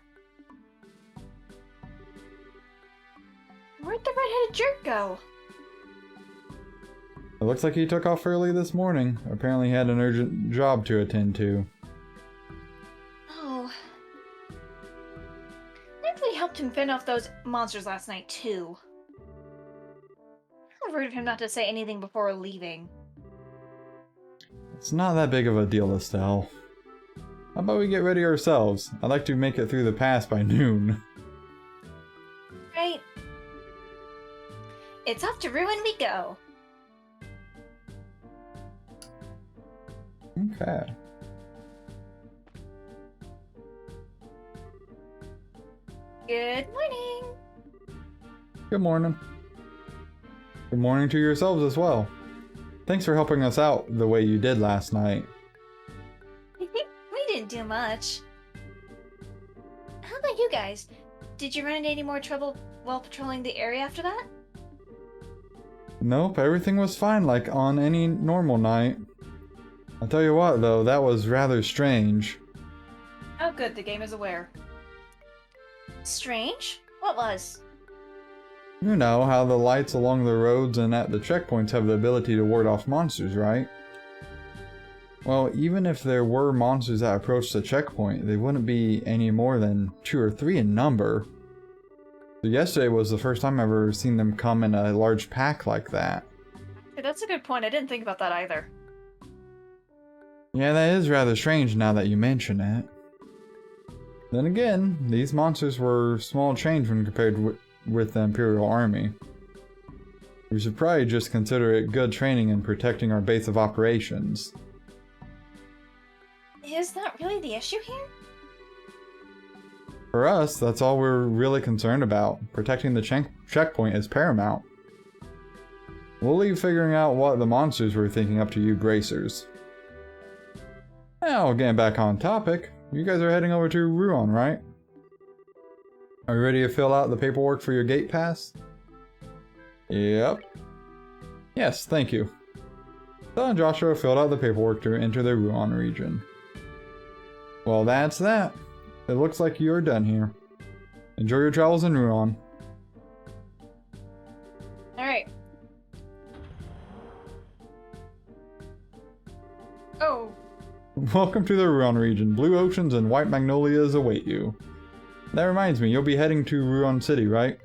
Where'd the red-headed jerk go? It looks like he took off early this morning. Apparently he had an urgent job to attend to. Oh. Thankfully helped him fend off those monsters last night, too. How rude of him not to say anything before leaving. It's not that big of a deal, Estelle. How about we get ready ourselves? I'd like to make it through the pass by noon. Right. It's off to ruin we go. Okay. Good morning. Good morning. Good morning to yourselves as well. Thanks for helping us out the way you did last night. We didn't do much. How about you guys? Did you run into any more trouble while patrolling the area after that? Nope, everything was fine like on any normal night. I'll tell you what though, that was rather strange. Oh good, the game is aware. Strange? What was? You know how the lights along the roads and at the checkpoints have the ability to ward off monsters, right? Well, even if there were monsters that approached the checkpoint, they wouldn't be any more than 2 or 3 in number. So yesterday was the first time I've ever seen them come in a large pack like that. Hey, that's a good point. I didn't think about that either. Yeah, that is rather strange now that you mention it. Then again, these monsters were small change when compared with the Imperial Army. We should probably just consider it good training in protecting our base of operations. Is that really the issue here? For us, that's all we're really concerned about. Protecting the checkpoint is paramount. We'll leave figuring out what the monsters were thinking up to you bracers. Now, getting back on topic, you guys are heading over to Ruan, right? Are you ready to fill out the paperwork for your gate pass? Yep. Yes, thank you. Stella and Joshua filled out the paperwork to enter the Ruan region. Well, that's that. It looks like you're done here. Enjoy your travels in Ruan. Alright. Oh. Welcome to the Ruan region. Blue oceans and white magnolias await you. That reminds me, you'll be heading to Ruan City, right?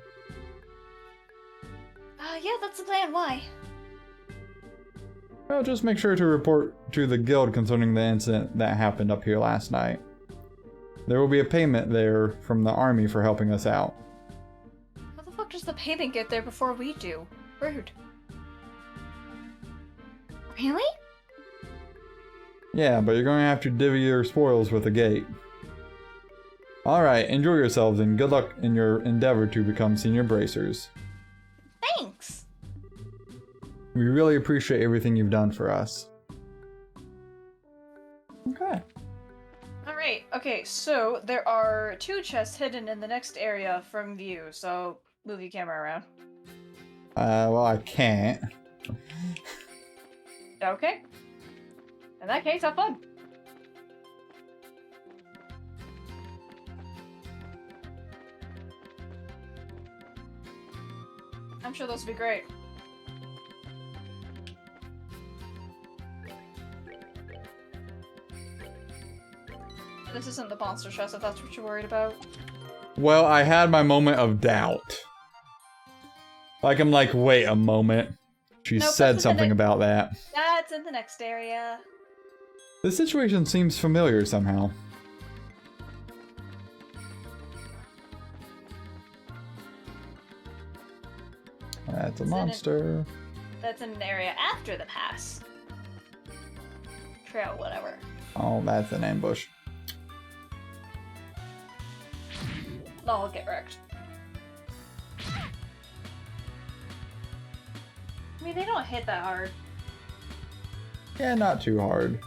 Yeah, that's the plan. Why? Well, just make sure to report to the guild concerning the incident that happened up here last night. There will be a payment there from the army for helping us out. How the fuck does the payment get there before we do? Rude. Really? Yeah, but you're going to have to divvy your spoils with the gate. Alright, enjoy yourselves and good luck in your endeavor to become senior bracers. Thanks. We really appreciate everything you've done for us. Okay. Alright, okay, so there are 2 chests hidden in the next area from view, so move your camera around. Well, I can't. Okay. In that case, have fun. I'm sure those will be great. This isn't the monster chest, if that's what you're worried about. Well, I had my moment of doubt. Like, I'm like, wait a moment. She Nope, said that's something the about that. That's in the next area. The situation seems familiar somehow. That's a monster. That's in an area after the pass. Trail, whatever. Oh, that's an ambush. I'll get wrecked. I mean, they don't hit that hard. Yeah, not too hard.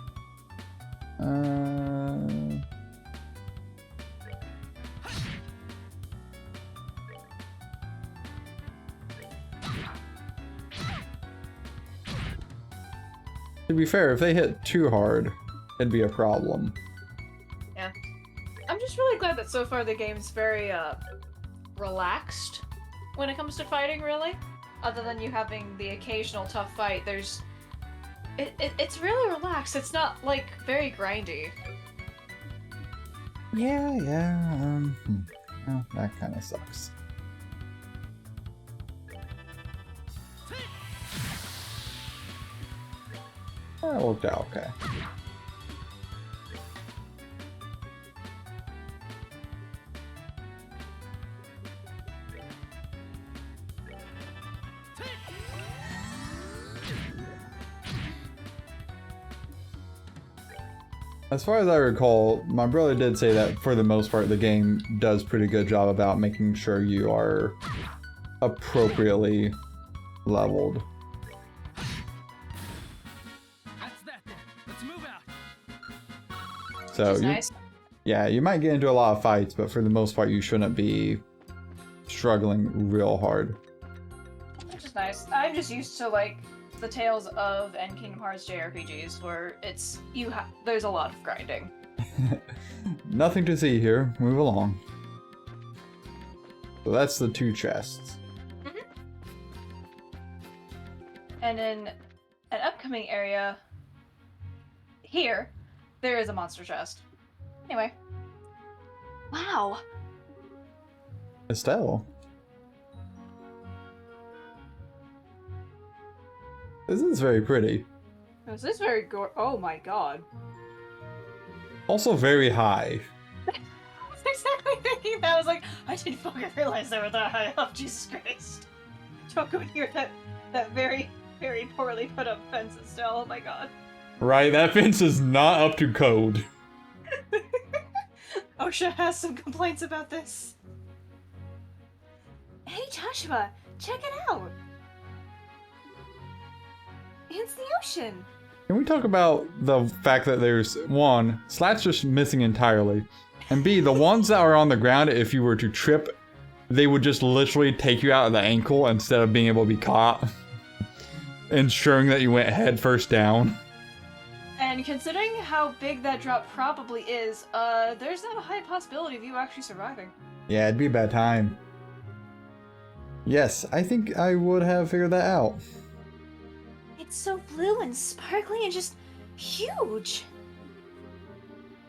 To be fair, if they hit too hard, it'd be a problem. Yeah. I'm just really glad that so far the game's very, relaxed when it comes to fighting, really. Other than you having the occasional tough fight, there's... It's really relaxed. It's not, like, very grindy. Yeah. Well, that kind of sucks. That worked out okay. As far as I recall, my brother did say that for the most part the game does pretty good job about making sure you are appropriately leveled. That's that then. Let's move out. So Nice. yeah, you might get into a lot of fights, but for the most part you shouldn't be struggling real hard. Which is nice. I'm just used to, like, the Tales of and Kingdom Hearts JRPGs where it's there's a lot of grinding. Nothing to see here. Move along. So that's the 2 chests. And in an upcoming area here, there is a monster chest. Anyway. Wow. Estelle. This is very pretty. Is this very oh my god. Also very high. I was exactly thinking that. I was like, I didn't fucking realize they were that high up, Jesus Christ. Don't go near that very, very poorly put up fence still, oh my god. Right, that fence is not up to code. OSHA has some complaints about this. Hey Joshua, check it out! It's the ocean! Can we talk about the fact that there's, 1, slats just missing entirely, and B, the ones that are on the ground, if you were to trip, they would just literally take you out of the ankle instead of being able to be caught, ensuring that you went head first down. And considering how big that drop probably is, there's not a high possibility of you actually surviving. Yeah, it'd be a bad time. Yes, I think I would have figured that out. It's so blue and sparkly and just huge!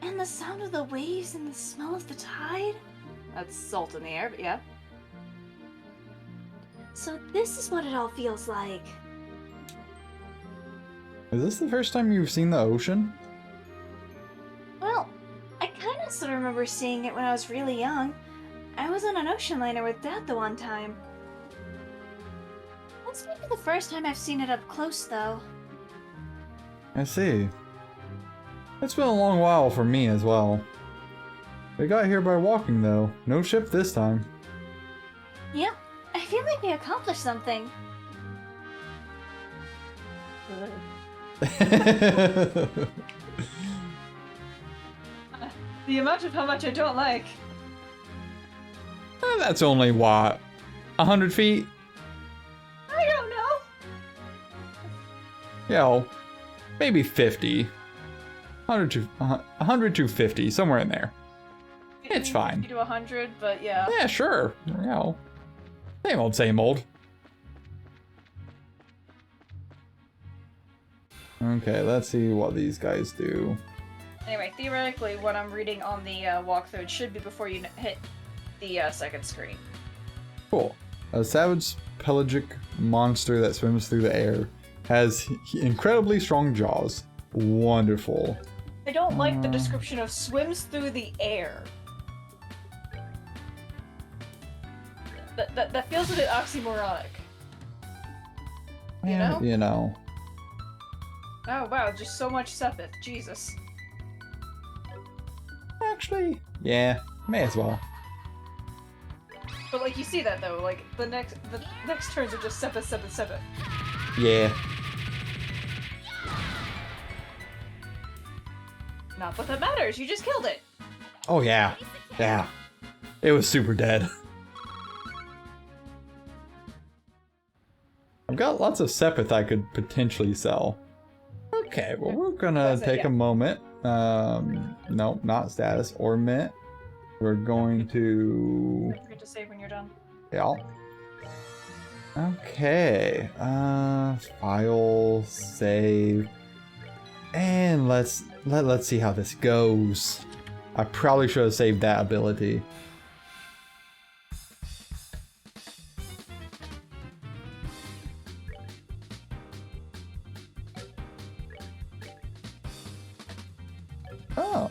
And the sound of the waves and the smell of the tide? That's salt in the air, but yeah. So this is what it all feels like. Is this the first time you've seen the ocean? Well, I kinda sorta remember seeing it when I was really young. I was on an ocean liner with Dad the one time. That's maybe the first time I've seen it up close, though. I see. It's been a long while for me as well. We got here by walking though. No ship this time. Yep, I feel like we accomplished something. The amount of how much I don't like. That's only what? 100 feet? I don't know. Yeah, maybe 50. 100 to 50, somewhere in there. It's fine. 50 to 100, but yeah. Yeah, sure. You know, same old, same old. Okay, let's see what these guys do. Anyway, theoretically, what I'm reading on the walkthrough, it should be before you hit the second screen. Cool. A savage pelagic monster that swims through the air. Has incredibly strong jaws. Wonderful. I don't like the description of swims through the air. That feels a bit oxymoronic. You know? You know. Oh wow, just so much Sepith. Jesus. Actually, yeah, may as well. But like you see that though, like the next turns are just Seppa. Yeah. Not that that matters. You just killed it. Oh yeah. Yeah. It was super dead. I've got lots of Sepith I could potentially sell. Okay, well we're gonna take a moment. No, not status or mint. We're going to... Don't forget to save when you're done. Yeah. Okay. File, save, and let's see how this goes. I probably should have saved that ability. Oh.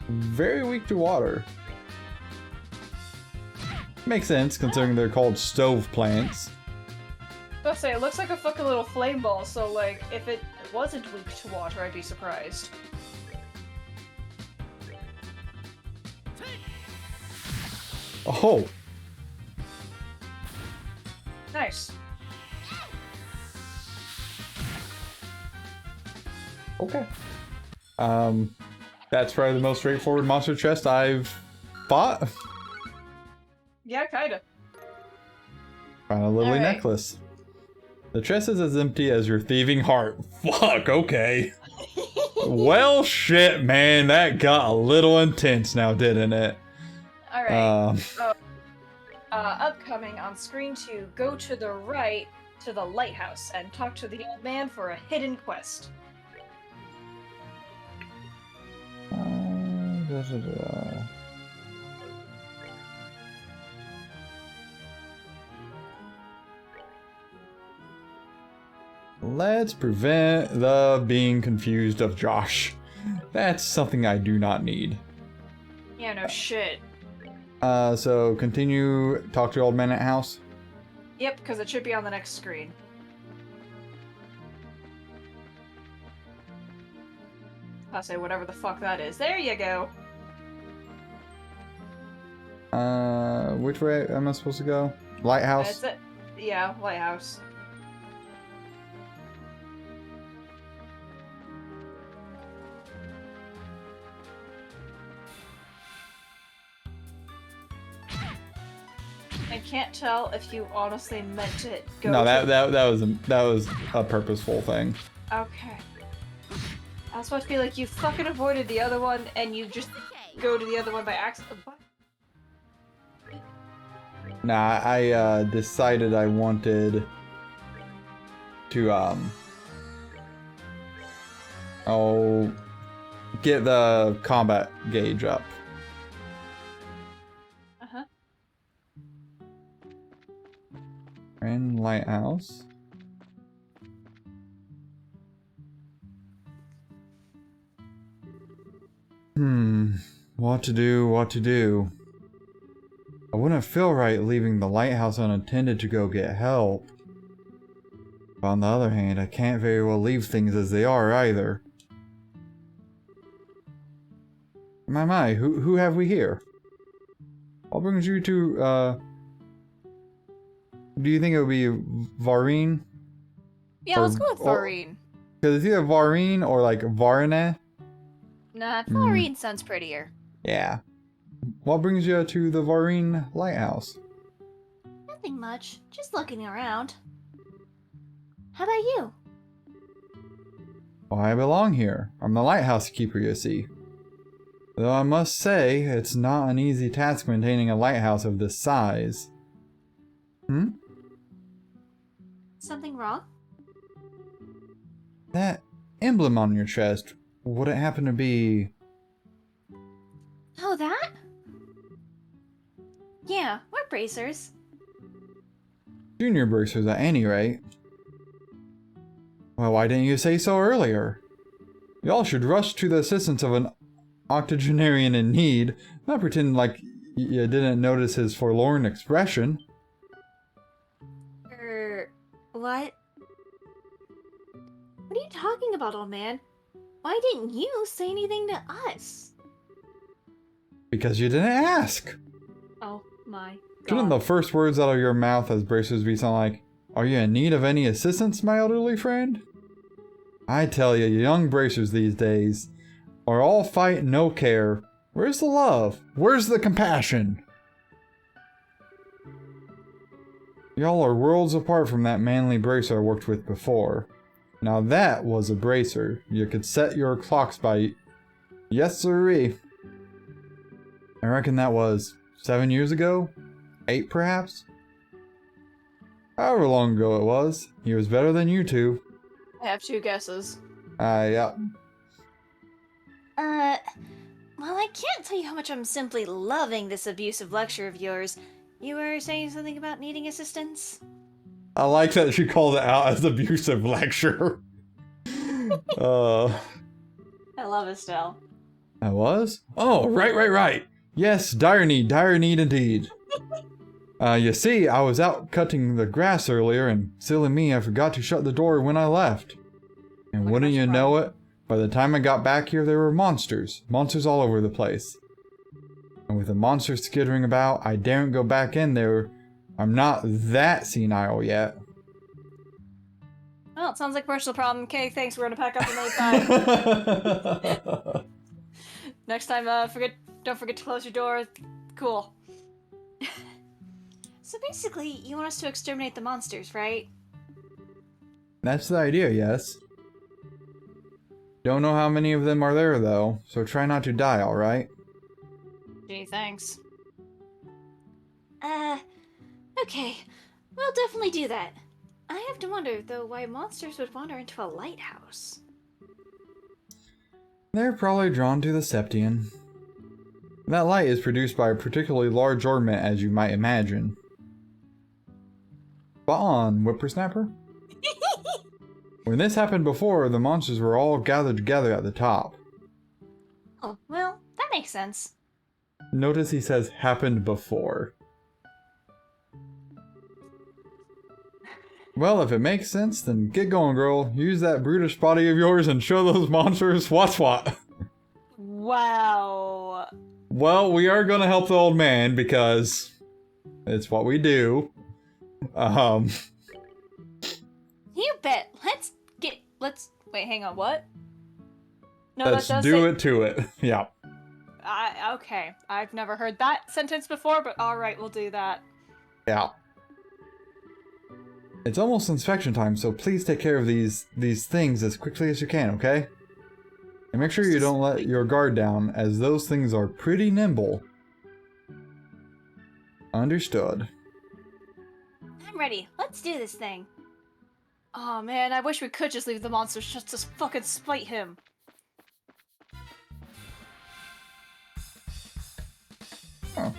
Very weak to water. Makes sense considering they're called stove plants. I'll say it looks like a fucking little flame ball, so like if it wasn't weak to water, I'd be surprised. Oh. Nice. Okay. That's probably the most straightforward monster chest I've fought. Yeah, kinda. Found a lily Alright. necklace. The chest is as empty as your thieving heart. Fuck, okay. Well, shit, man. That got a little intense now, didn't it? Alright. Upcoming on screen 2, go to the right to the lighthouse and talk to the old man for a hidden quest. Let's prevent the being confused of Josh. That's something I do not need. Yeah, no shit. So continue, talk to your old man at house. Yep, because it should be on the next screen. I'll say whatever the fuck that is. There you go. Which way am I supposed to go? Lighthouse? That's it. Yeah, lighthouse. I can't tell if you honestly meant to go. No, that was a purposeful thing. Okay. I was about to be like, you fucking avoided the other one, and you just go to the other one by accident. What? Nah, I decided I wanted to get the combat gauge up. Uh-huh. And lighthouse. What to do? I wouldn't feel right leaving the lighthouse unattended to go get help. But on the other hand, I can't very well leave things as they are either. My, who have we here? What brings you to, do you think it would be Varine? Yeah, let's go with Or- Varine. Because it's either Varine or like Varine. Nah, Florine sounds prettier. Yeah. What brings you to the Varine lighthouse? Nothing much. Just looking around. How about you? Well, I belong here. I'm the lighthouse keeper, you see. Though I must say, it's not an easy task maintaining a lighthouse of this size. Something wrong? That emblem on your chest, would it happen to be... Oh, that? Yeah, we're bracers. Junior bracers at any rate? Well, why didn't you say so earlier? Y'all should rush to the assistance of an octogenarian in need, not pretend like you didn't notice his forlorn expression. What? What are you talking about, old man? Why didn't you say anything to us? Because you didn't ask. Oh my Shouldn't the first words out of your mouth as bracers be something like, "Are you in need of any assistance, my elderly friend?" I tell you, young bracers these days are all fight and no care. Where's the love? Where's the compassion? Y'all are worlds apart from that manly bracer I worked with before. Now that was a bracer. You could set your clocks by. Yes, sirree. I reckon that was 7 years ago? 8 perhaps? However long ago it was, he was better than you two. I have 2 guesses. Yeah. Well, I can't tell you how much I'm simply loving this abusive lecture of yours. You were saying something about needing assistance? I like that she called it out as abusive lecture. I love Estelle. I was? Oh, right. Yes, dire need indeed. You see, I was out cutting the grass earlier, and silly me, I forgot to shut the door when I left. And my wouldn't gosh, you Brian. know it, by the time I got back here, there were monsters. Monsters all over the place. And with the monsters skittering about, I daren't go back in there. I'm not that senile yet. Well, it sounds like a personal problem. Okay, thanks. We're gonna pack up and leave. Bye. Next time, don't forget to close your door. Cool. So basically, you want us to exterminate the monsters, right? That's the idea, yes. Don't know how many of them are there, though, so try not to die, alright? Gee, thanks. Okay. We'll definitely do that. I have to wonder, though, why monsters would wander into a lighthouse. They're probably drawn to the Septian. That light is produced by a particularly large ornament, as you might imagine. Spot on, whippersnapper. When this happened before, the monsters were all gathered together at the top. Oh, well, that makes sense. Notice he says happened before. Well, if it makes sense, then get going, girl. Use that brutish body of yours and show those monsters what's what. Wow. Well, we are gonna help the old man because it's what we do. You bet. Wait, hang on, what? No, Let's that does do say- it to it. Yeah. Okay. I've never heard that sentence before, but alright, we'll do that. Yeah. It's almost inspection time, so please take care of these things as quickly as you can, okay? And make sure you don't let your guard down, as those things are pretty nimble. Understood. I'm ready. Let's do this thing. Oh man, I wish we could just leave the monsters just to fucking spite him. Oh.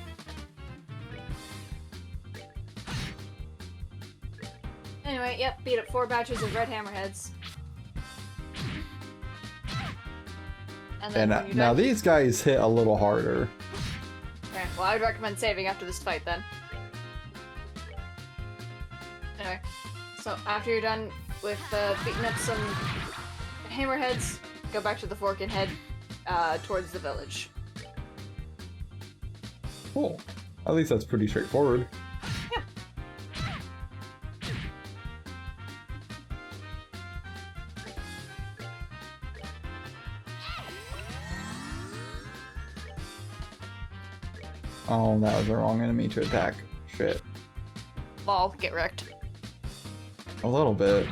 Anyway, yep, beat up 4 batches of red hammerheads. And then when you're Now done- these guys hit a little harder. Okay, well, I would recommend saving after this fight then. Anyway, so after you're done with beating up some hammerheads, go back to the fork and head towards the village. Cool. At least that's pretty straightforward. Yep. Oh, that was the wrong enemy to attack. Shit. Lol, get wrecked. A little bit.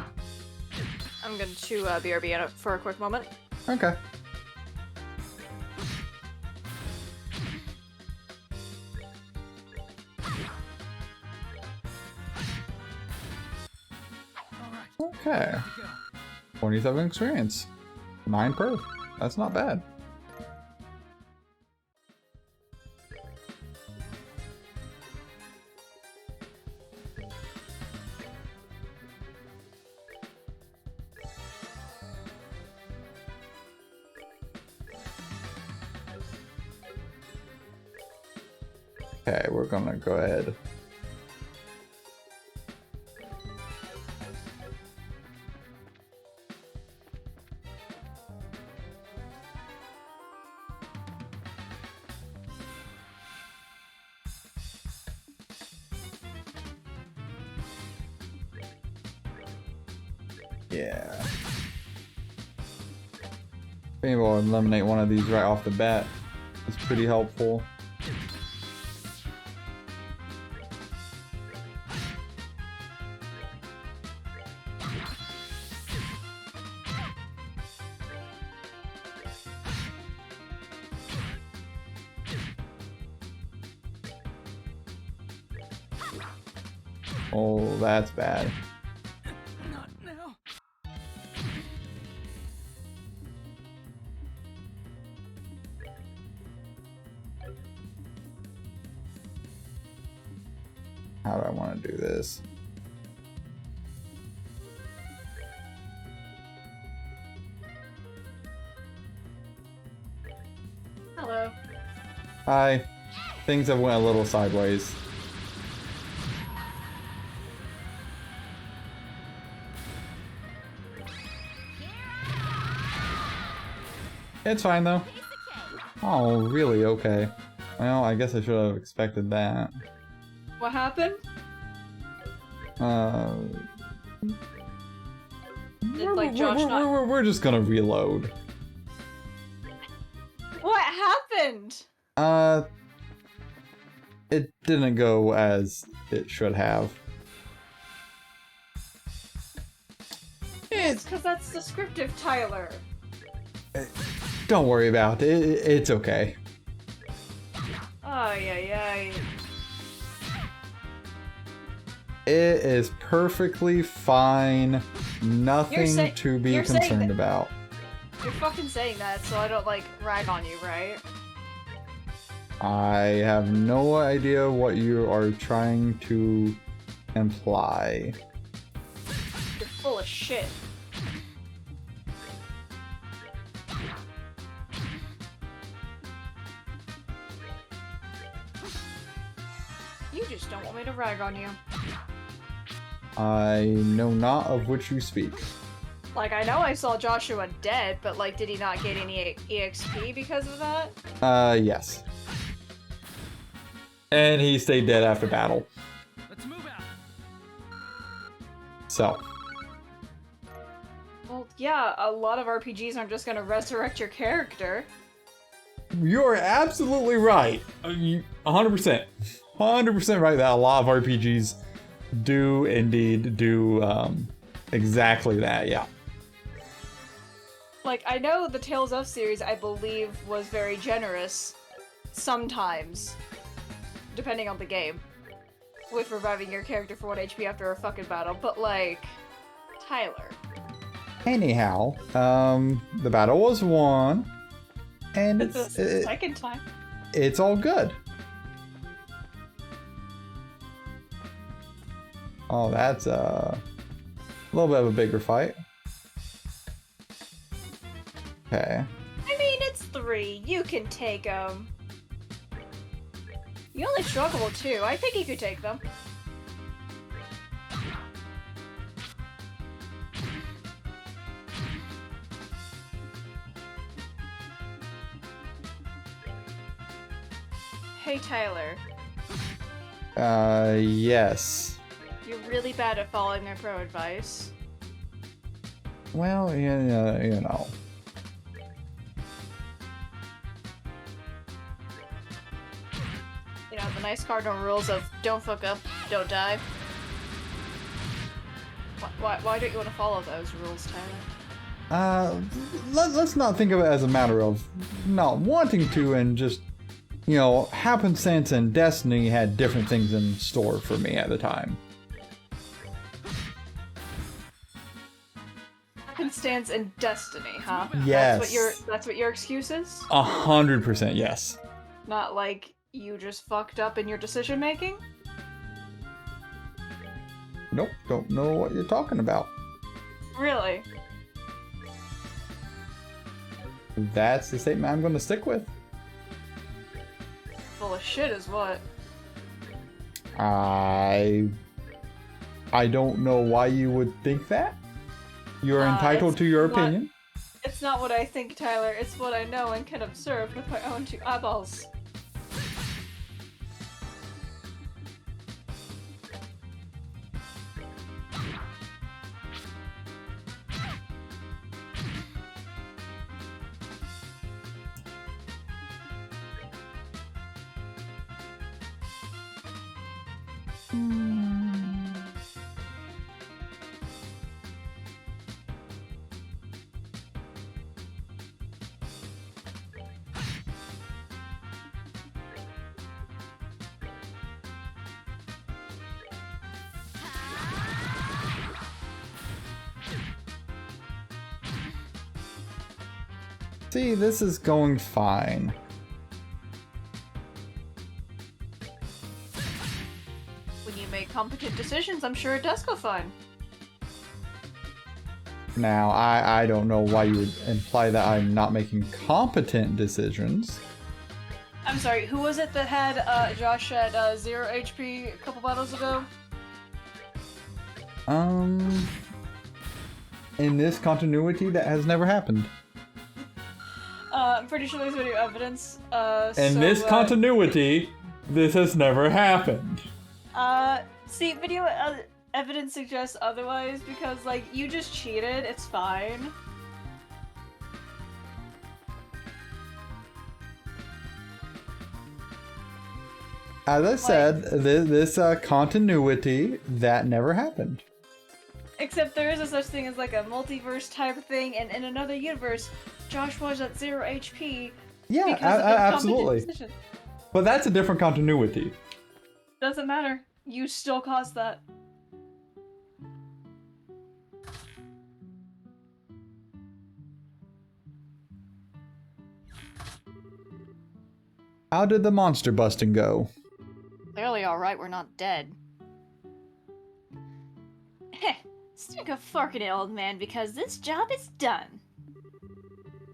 I'm going to BRB on it for a quick moment. Okay. Okay. 27 experience. 9 per. That's not bad. Okay, we're gonna go ahead. Yeah. Being able to eliminate one of these right off the bat is pretty helpful. Oh, that's bad. Not now. How do I want to do this? Hello. Hi. Things have went a little sideways. It's fine though. Oh, really? Okay. Well, I guess I should have expected that. What happened? Did, like, Josh not... We're just gonna reload. What happened? It didn't go as it should have. It's because that's descriptive, Tyler. Don't worry about it. It's okay. Ay, ay, ay. It is perfectly fine. Nothing to be concerned about. You're fucking saying that so I don't, like, rag on you, right? I have no idea what you are trying to imply. You're full of shit. You just don't want me to rag on you. I know not of which you speak. Like, I know I saw Joshua dead, but, like, did he not get any EXP because of that? Yes. And he stayed dead after battle. Let's move out. So. Well, yeah, a lot of RPGs aren't just gonna resurrect your character. You're absolutely right. 100%. 100% right that a lot of RPGs do indeed do exactly that, yeah. Like, I know the Tales of series, I believe, was very generous sometimes, depending on the game, with reviving your character for 1 HP after a fucking battle, but, like, Tyler. Anyhow, the battle was won, and It's the second time. It's all good. Oh, that's a little bit of a bigger fight. Okay. I mean, it's 3. You can take them. You only struggle with 2. I think you could take them. Hey, Tyler. Yes. You're really bad at following my pro advice. Well, yeah, you know. You know, the nice cardinal rules of don't fuck up, don't die. Why don't you want to follow those rules, Tyler? Let's not think of it as a matter of not wanting to and just, you know, happenstance and destiny had different things in store for me at the time. Happenstance and destiny, huh? Yes. That's what your excuse is? 100% yes. Not like you just fucked up in your decision making? Nope, don't know what you're talking about. Really? That's the statement I'm going to stick with. Full of shit is what? I don't know why you would think that. You're entitled to your opinion. It's not what I think, Tyler. It's what I know and can observe with my own 2 eyeballs. See, this is going fine. When you make competent decisions, I'm sure it does go fine. Now, I don't know why you would imply that I'm not making competent decisions. I'm sorry, who was it that had Josh at 0 HP a couple battles ago? In this continuity, that has never happened. I'm pretty sure there's video evidence. In this continuity, this has never happened. See, video evidence suggests otherwise because, like, you just cheated, it's fine. As I said, this continuity, that never happened. Except there is a such thing as, like, a multiverse type of thing, and in another universe, Josh was at 0 HP. Yeah, because of absolutely. decision. But that's a different continuity. Doesn't matter. You still caused that. How did the monster busting go? Clearly alright, we're not dead. Heh, stick a fork in it, old man, because this job is done.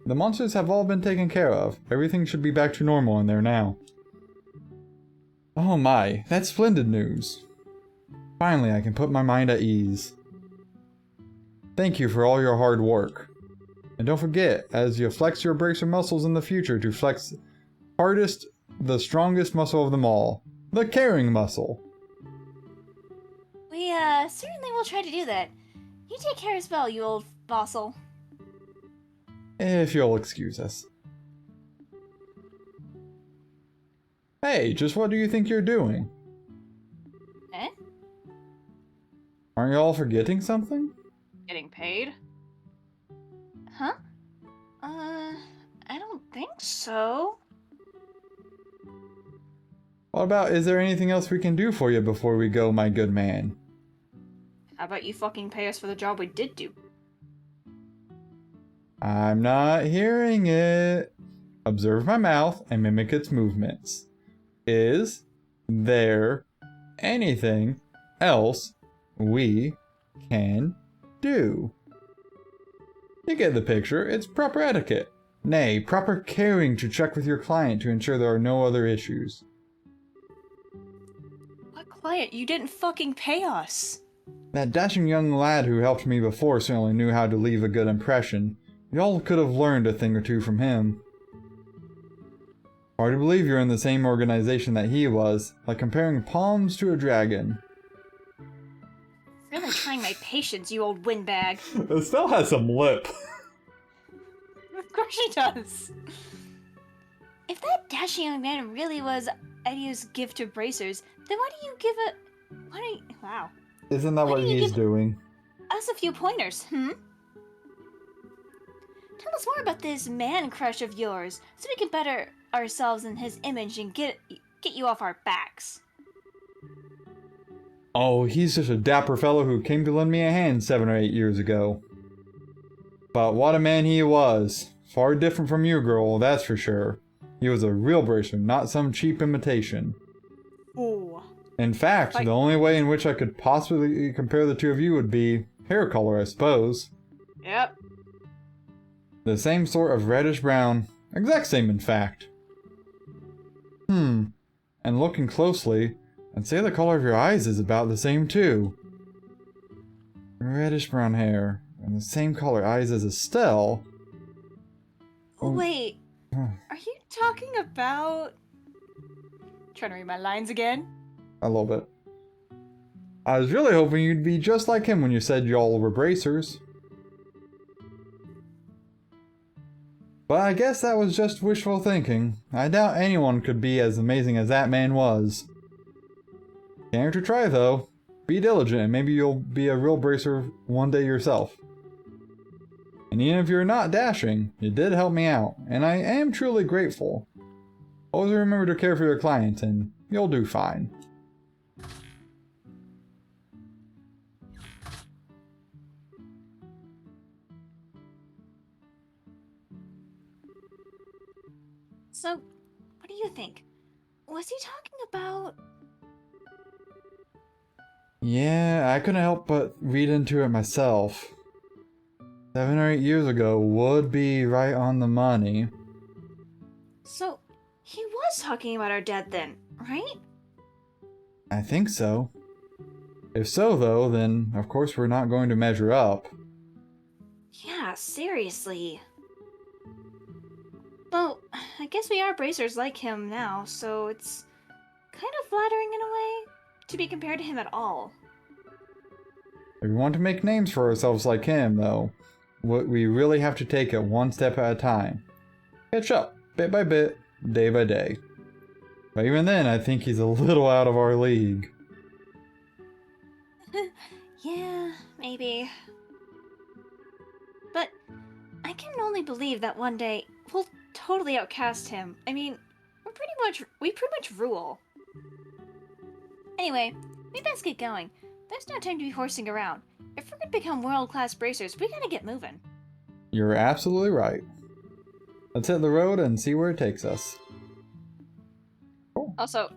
The monsters have all been taken care of. Everything should be back to normal in there now. Oh my, that's splendid news. Finally, I can put my mind at ease. Thank you for all your hard work. And don't forget, as you flex your bracer muscles in the future, to flex hardest, the strongest muscle of them all. The carrying muscle. We, certainly will try to do that. You take care as well, you old fossil. If you'll excuse us. Hey, just what do you think you're doing? Eh? Aren't you all forgetting something? Getting paid? Huh? I don't think so. What about, is there anything else we can do for you before we go, my good man? How about you fucking pay us for the job we did do? I'm not hearing it. Observe my mouth and mimic its movements. Is there anything else we can do? You get the picture. It's proper etiquette. Nay, proper caring to check with your client to ensure there are no other issues. What client? You didn't fucking pay us! That dashing young lad who helped me before certainly knew how to leave a good impression. Y'all could have learned a thing or two from him. Hard to believe you're in the same organization that he was, like comparing palms to a dragon. Really trying my patience, you old windbag. Estelle has some lip. Of course she does! If that dashing young man really was Eddie's gift to bracers, then why do you give wow. Isn't that Why what do you he's give- doing? Us a few pointers, Tell us more about this man crush of yours, so we can better ourselves in his image and get you off our backs. Oh, he's just a dapper fellow who came to lend me a hand 7 or 8 years ago. But what a man he was. Far different from you, girl, that's for sure. He was a real bracer, not some cheap imitation. Ooh. In fact, the only way in which I could possibly compare the two of you would be hair color, I suppose. Yep. The same sort of reddish brown. Exact same, in fact. And looking closely, I'd say the color of your eyes is about the same too. Reddish brown hair, and the same color eyes as Estelle. Oh. Wait, are you talking about... Trying to read my lines again? A little bit. I was really hoping you'd be just like him when you said y'all were bracers. But I guess that was just wishful thinking. I doubt anyone could be as amazing as that man was. Can't hurt to try, though. Be diligent, and maybe you'll be a real bracer one day yourself. And even if you're not dashing, you did help me out, and I am truly grateful. Always remember to care for your clients, and you'll do fine. So, what do you think? Was he talking about... Yeah, I couldn't help but read into it myself. 7 or 8 years ago would be right on the money. So, he was talking about our dead then, right? I think so. If so, though, then of course we're not going to measure up. Yeah, seriously. Well, I guess we are bracers like him now, so it's kind of flattering in a way to be compared to him at all. If we want to make names for ourselves like him, though, we really have to take it one step at a time. Catch up, bit by bit, day by day. But even then, I think he's a little out of our league. Yeah, maybe. But I can only believe that one day we'll totally outcast him. I mean, we pretty much rule. Anyway, we best get going. There's no time to be horsing around. If we're gonna become world-class bracers, we gotta get moving. You're absolutely right. Let's hit the road and see where it takes us. Also,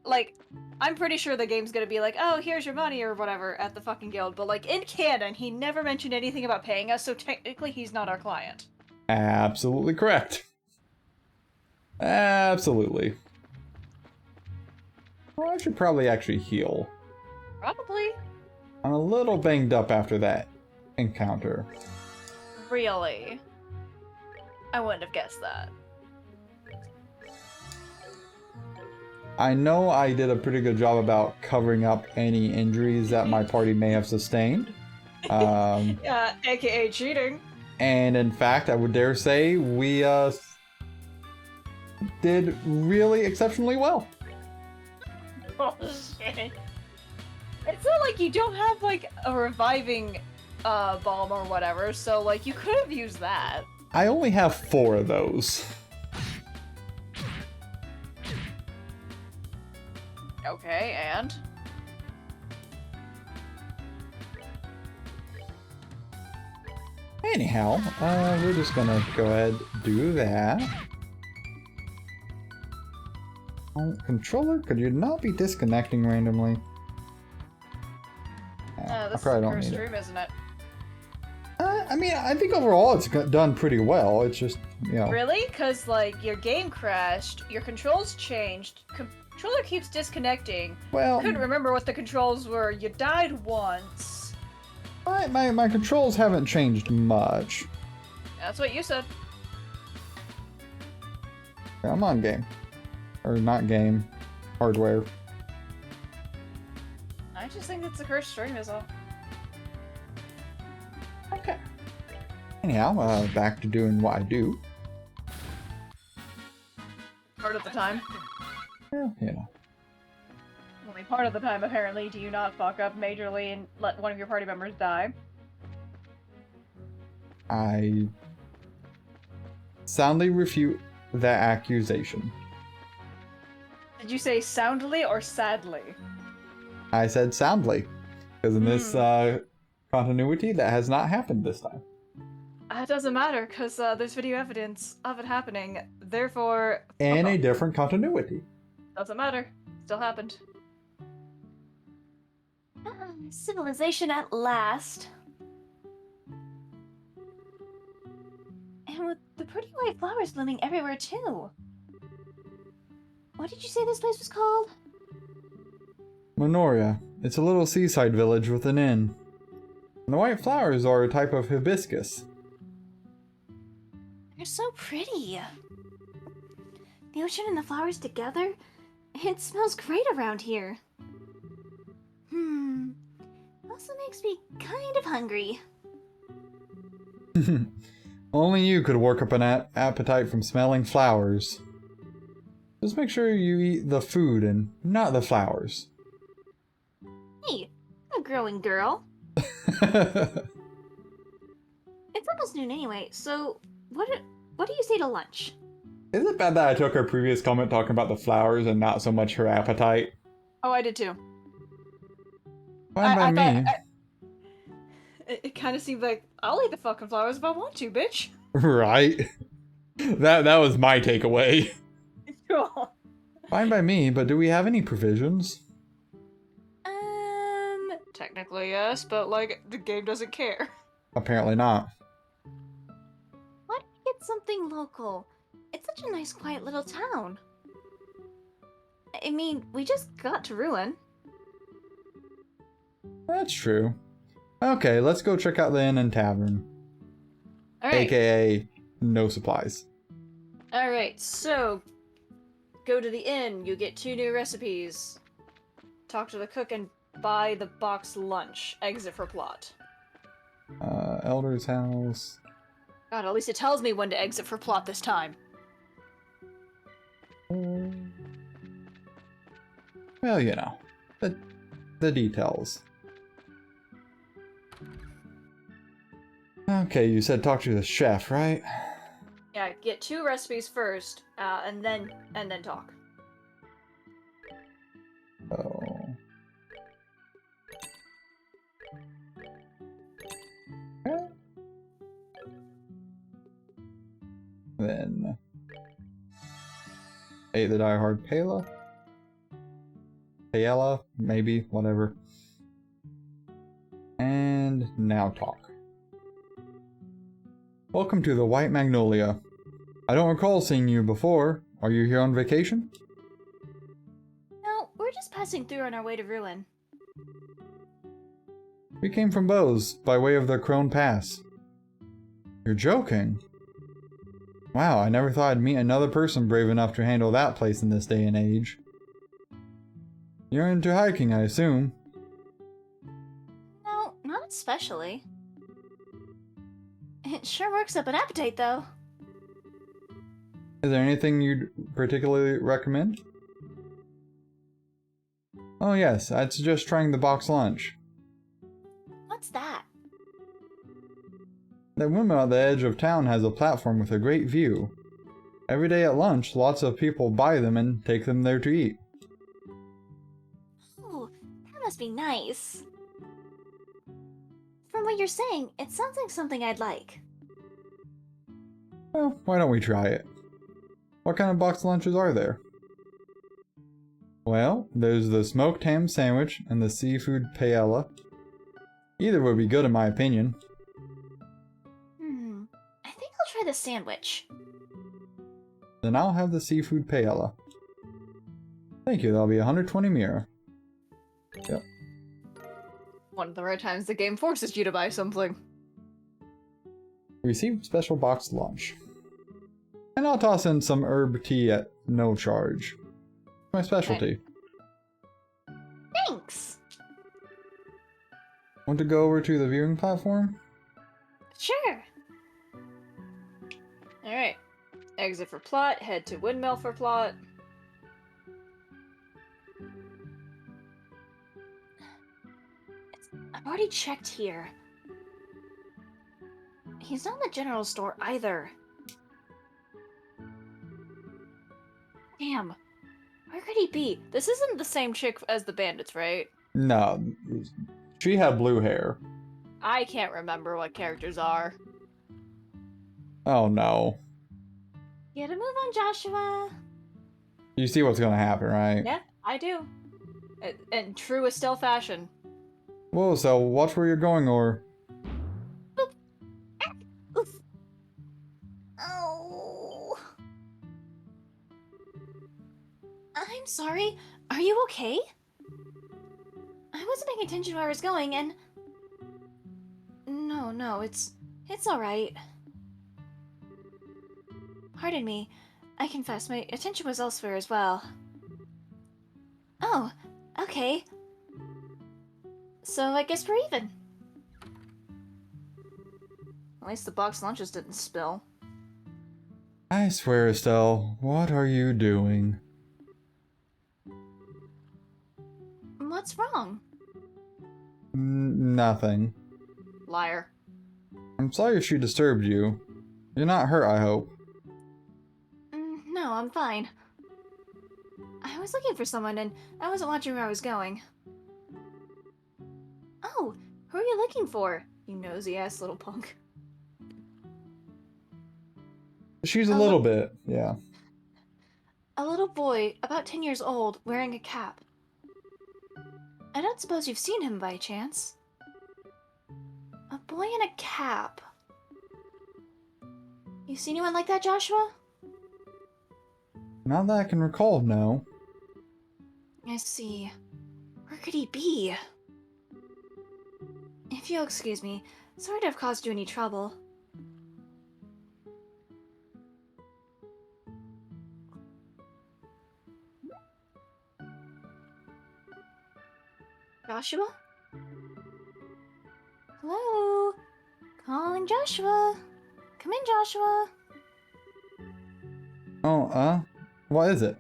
like, I'm pretty sure the game's gonna be like, oh, here's your money or whatever at the fucking guild, but like, in canon, he never mentioned anything about paying us, so technically he's not our client. Absolutely correct. Absolutely. Well, I should probably actually heal. Probably. I'm a little banged up after that encounter. Really? I wouldn't have guessed that. I know I did a pretty good job about covering up any injuries that my party may have sustained. AKA cheating. And in fact, I would dare say we did really exceptionally well. Oh, shit. It's not like you don't have, like, a reviving bomb or whatever, so, like, you could have used that. I only have 4 of those. Okay, and? Anyhow, we're just gonna go ahead and do that. Oh, controller, could you not be disconnecting randomly? I This is probably a don't cursed need it. stream, isn't it? I mean, I think overall it's done pretty well. It's just, you know. Really? Because, like, your game crashed, your controls changed, controller keeps disconnecting. Well, Couldn't remember what the controls were. You died once. my controls haven't changed much. That's what you said. I'm on game. Or not game. Hardware. I just think it's a cursed stream, is all. Okay. Anyhow, back to doing what I do. Part of the time. Well, you know. Only part of the time, apparently, do you not fuck up majorly and let one of your party members die. I soundly refute that accusation. Did you say soundly or sadly? I said soundly. Because in this continuity, that has not happened this time. It doesn't matter, because there's video evidence of it happening. Therefore... In a different continuity. Doesn't matter. Still happened. Civilization at last. And with the pretty white flowers blooming everywhere, too. What did you say this place was called? Minoria. It's a little seaside village with an inn. And the white flowers are a type of hibiscus. They're so pretty. The ocean and the flowers together? It smells great around here. Also makes me kind of hungry. Only you could work up an appetite from smelling flowers. Just make sure you eat the food and not the flowers. Hey, I'm a growing girl. It's almost noon anyway, so what do you say to lunch? Is it bad that I took her previous comment talking about the flowers and not so much her appetite? Oh, I did too. Fine by I me. It kind of seemed like I'll eat the fucking flowers if I want to, bitch. Right? That was my takeaway. Fine by me, but do we have any provisions? Technically yes, but like the game doesn't care. Apparently not. Why don't we get something local? It's such a nice, quiet little town. I mean, we just got to Ruin. That's true. Okay, let's go check out the inn and tavern. Alright. AKA no supplies. Alright, so go to the inn, you get 2 new recipes. Talk to the cook and buy the box lunch. Exit for plot. Elder's house. God, at least it tells me when to exit for plot this time. Well, you know, the details. Okay, you said talk to the chef, right? Yeah, get 2 recipes first, and then talk. Oh. Okay. Then ate the diehard paella, maybe, whatever. And now talk. Welcome to the White Magnolia. I don't recall seeing you before. Are you here on vacation? No, we're just passing through on our way to Ruin. We came from Bose, by way of the Crone Pass. You're joking? Wow, I never thought I'd meet another person brave enough to handle that place in this day and age. You're into hiking, I assume. No, not especially. It sure works up an appetite, though. Is there anything you'd particularly recommend? Oh yes, I'd suggest trying the box lunch. What's that? That windmill at the edge of town has a platform with a great view. Every day at lunch, lots of people buy them and take them there to eat. Oh, that must be nice. From what you're saying, it sounds like something I'd like. Well, why don't we try it? What kind of box lunches are there? Well, there's the smoked ham sandwich and the seafood paella. Either would be good in my opinion. I think I'll try the sandwich. Then I'll have the seafood paella. Thank you, that'll be 120 mira. Yep. One of the rare times the game forces you to buy something. Receive special box lunch. And I'll toss in some herb tea at no charge. My specialty. Thanks! Want to go over to the viewing platform? Sure. Alright. Exit for plot, head to windmill for plot. I've already checked here. He's not in the general store either. Damn. Where could he be? This isn't the same chick as the bandits, right? No. She had blue hair. I can't remember what characters are. Oh no. Get a move on, Joshua. You see what's gonna happen, right? Yeah, I do. In true Estelle fashion. Whoa, so watch where you're going, or... Oof. Oh. I'm sorry. Are you okay? I wasn't paying attention where I was going, and... No, it's alright. Pardon me. I confess, my attention was elsewhere as well. Oh, okay. So I guess we're even. At least the box lunches didn't spill. I swear, Estelle, what are you doing? What's wrong? Nothing. Liar. I'm sorry if she disturbed you. You're not hurt, I hope. No, I'm fine. I was looking for someone and I wasn't watching where I was going. Oh, who are you looking for? You nosy ass little punk. She's a little bit, yeah. A little boy, about 10 years old, wearing a cap. I don't suppose you've seen him by chance. A boy in a cap. You see anyone like that, Joshua? Not that I can recall, no. I see. Where could he be? If you'll excuse me, sorry to have caused you any trouble. Joshua? Hello? Calling Joshua. Come in, Joshua. Oh, what is it?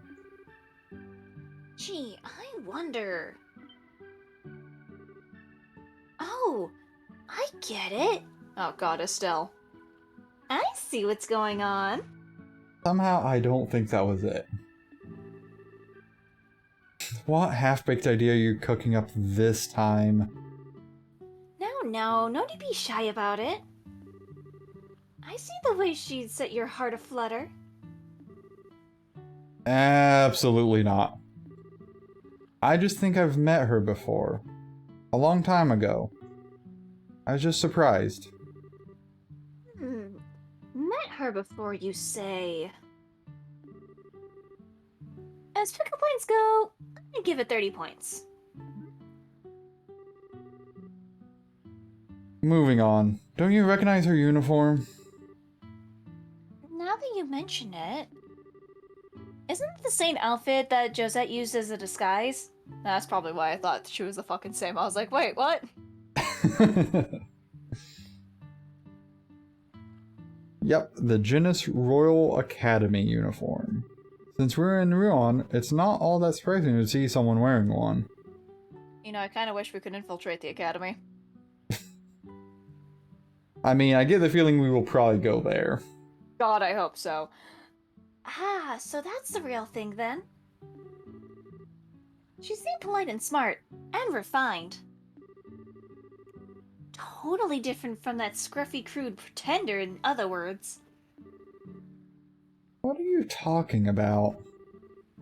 Gee, I wonder. Oh, I get it. Oh god, Estelle. I see what's going on. Somehow I don't think that was it. What half-baked idea are you cooking up this time? No need to be shy about it. I see the way she'd set your heart aflutter. Absolutely not. I just think I've met her before. A long time ago. I was just surprised. Met her before, you say? As pickle points go, I'd give it 30 points. Moving on. Don't you recognize her uniform? Now that you mention it, isn't it the same outfit that Josette used as a disguise? That's probably why I thought she was the fucking same. I was like, wait, what? Yep, the Genus Royal Academy uniform. Since we're in Ruan, it's not all that surprising to see someone wearing one. You know, I kind of wish we could infiltrate the academy. I mean, I get the feeling we will probably go there. God, I hope so. Ah, so that's the real thing then. She seemed polite and smart, and refined. Totally different from that scruffy, crude pretender, in other words. What are you talking about?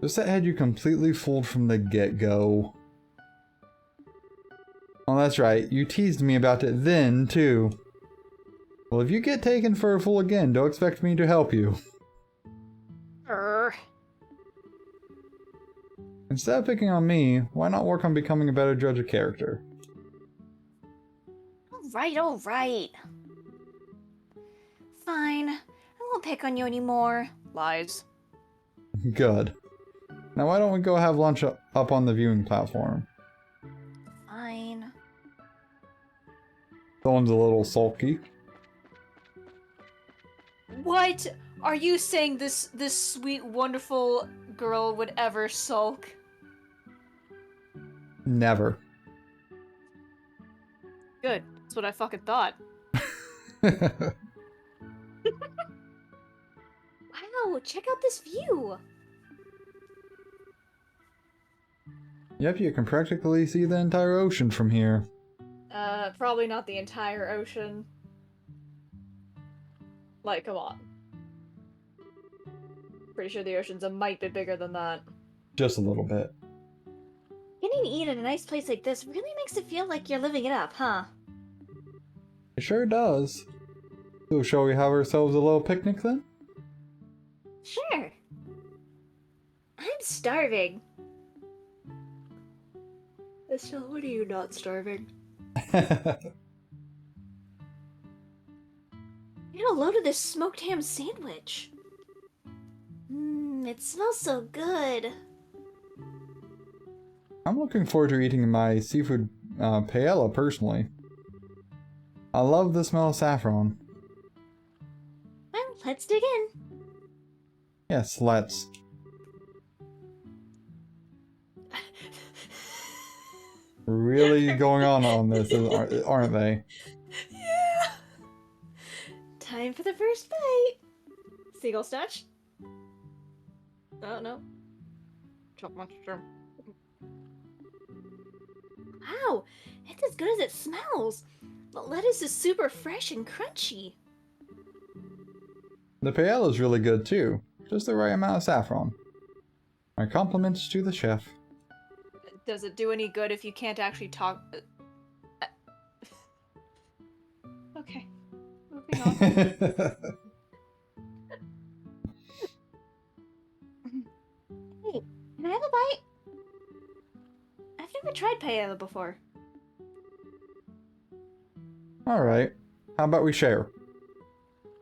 Just that had you completely fooled from the get-go. Oh, that's right. You teased me about it then, too. Well, if you get taken for a fool again, don't expect me to help you. Instead of picking on me, why not work on becoming a better judge of character? Alright. Fine. I won't pick on you anymore. Lies. Good. Now why don't we go have lunch up on the viewing platform? Fine. Someone's a little sulky. What? Are you saying this sweet, wonderful girl would ever sulk? Never. Good. That's what I fucking thought. Wow, check out this view. Yep, you can practically see the entire ocean from here. Probably not the entire ocean. Like, come on. Pretty sure the ocean's a mite bit bigger than that. Just a little bit. Getting to eat at a nice place like this really makes it feel like you're living it up, huh? It sure does. So shall we have ourselves a little picnic then? Sure. I'm starving. Estelle, what are you not starving? Get a load of this smoked ham sandwich. It smells so good. I'm looking forward to eating my seafood paella personally. I love the smell of saffron. Well, let's dig in. Yes, let's. really going on this, aren't they? Yeah. Time for the first bite. Seagull snatch. Oh no. Chop monster. Wow, it's as good as it smells. The lettuce is super fresh and crunchy. The paella is really good too. Just the right amount of saffron. My compliments to the chef. Does it do any good if you can't actually talk? Okay, moving on. Hey, can I have a bite? I've never tried paella before. Alright. How about we share?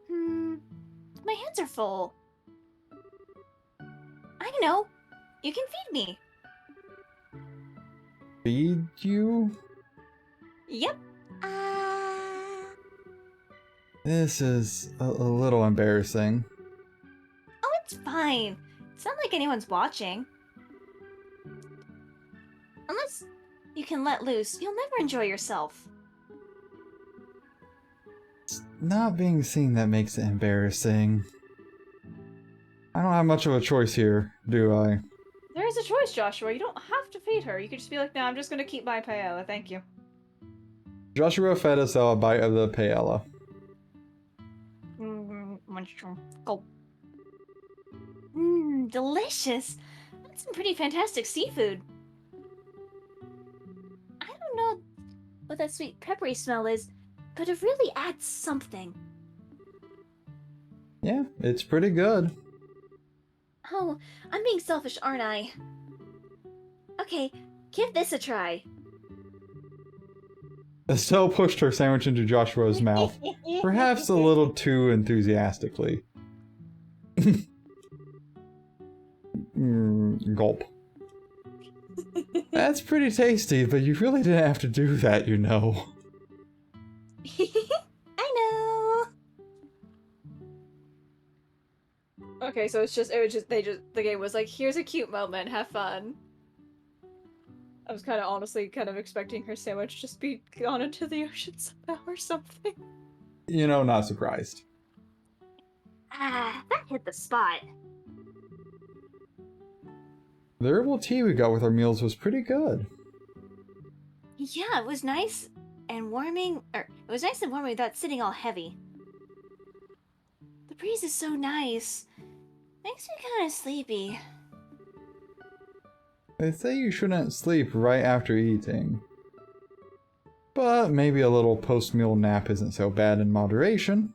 My hands are full. I know. You can feed me. Feed you? Yep. This is a little embarrassing. Oh, it's fine. It's not like anyone's watching. Unless you can let loose, you'll never enjoy yourself. It's not being seen that makes it embarrassing. I don't have much of a choice here, do I? There is a choice, Joshua. You don't have to feed her. You could just be like, no, I'm just gonna keep my paella, thank you. Joshua fed us a bite of the paella. Gulp. Delicious. That's some pretty fantastic seafood. I don't know what that sweet peppery smell is, but it really adds something. Yeah, it's pretty good. Oh, I'm being selfish, aren't I? Okay, give this a try. Estelle pushed her sandwich into Joshua's mouth, perhaps a little too enthusiastically. Gulp. That's pretty tasty, but you really didn't have to do that, you know. I know. Okay, so the game was like, here's a cute moment, have fun. I was honestly expecting her sandwich just be gone into the ocean somehow or something. You know, not surprised. Ah, that hit the spot. The herbal tea we got with our meals was pretty good. Yeah, it was nice and warming. It was nice and warming without sitting all heavy. The breeze is so nice. Makes me kind of sleepy. They say you shouldn't sleep right after eating. But maybe a little post-meal nap isn't so bad in moderation.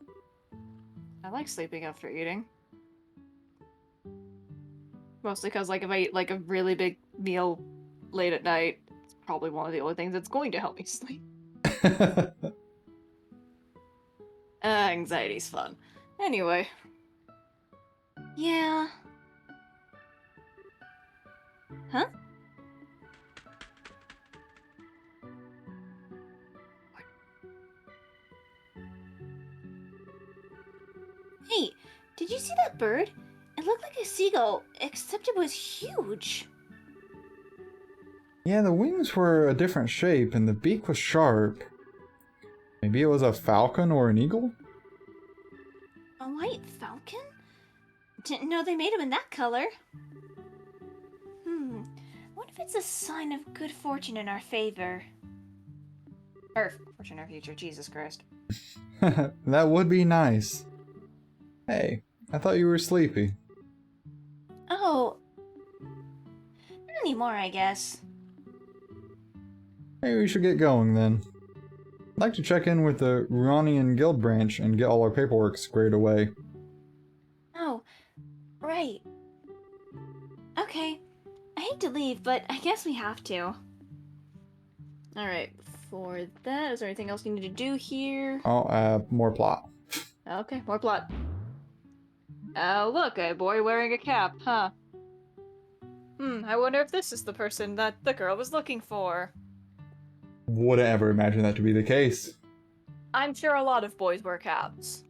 I like sleeping after eating. Mostly because, if I eat, a really big meal late at night, it's probably one of the only things that's going to help me sleep. Anxiety's fun. Anyway. Yeah. Huh? Hey, did you see that bird? It looked like a seagull, except it was huge. Yeah, the wings were a different shape and the beak was sharp. Maybe it was a falcon or an eagle? A white falcon? Didn't know they made them in that color. What if it's a sign of good fortune in our favor? Or fortune or future, Jesus Christ. That would be nice. Hey, I thought you were sleepy. Oh. Not anymore, I guess. Maybe we should get going then. I'd like to check in with the Ruanian Guild branch and get all our paperwork squared away. Oh, right. Okay. I hate to leave, but I guess we have to. Alright, for that, is there anything else you need to do here? Oh, more plot. Okay, more plot. Oh, look, a boy wearing a cap, huh? I wonder if this is the person that the girl was looking for. Wouldn't ever imagine that to be the case. I'm sure a lot of boys wear caps.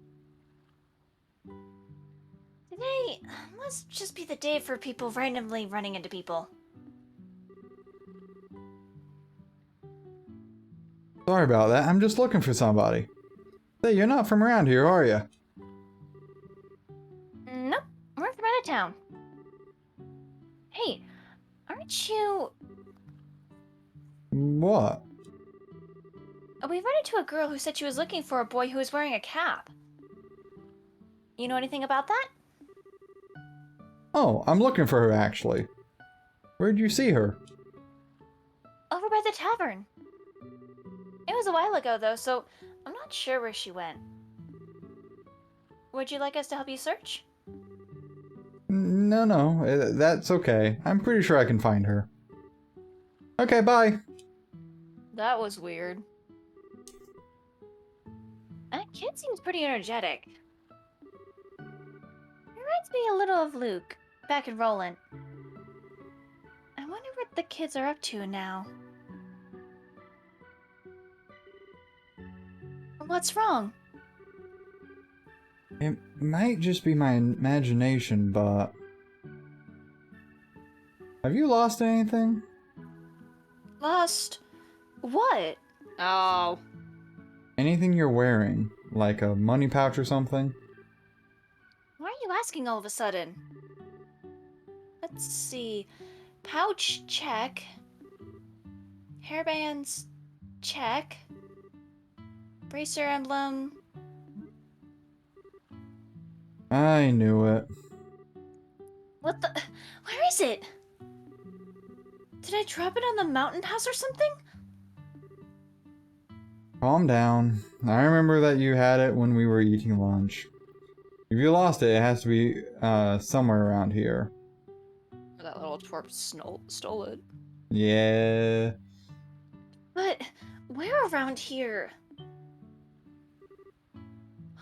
Today must just be the day for people randomly running into people. Sorry about that. I'm just looking for somebody. Hey, you're not from around here, are you? Nope, we're from out of town. Hey, aren't you... What? We ran into a girl who said she was looking for a boy who was wearing a cap. You know anything about that? Oh, I'm looking for her, actually. Where'd you see her? Over by the tavern. It was a while ago, though, so I'm not sure where she went. Would you like us to help you search? No, that's okay. I'm pretty sure I can find her. Okay, bye. That was weird. That kid seems pretty energetic. Reminds me a little of Luke, back in Roland. I wonder what the kids are up to now. What's wrong? It might just be my imagination, but... Have you lost anything? Lost? What? Oh. Anything you're wearing? Like a money pouch or something? Why are you asking all of a sudden? Let's see. Pouch, check. Hairbands, check. Bracer emblem. I knew it. What the? Where is it? Did I drop it on the mountain house or something? Calm down. I remember that you had it when we were eating lunch. If you lost it, it has to be somewhere around here. That little twerp stole it. Yeah. But where around here?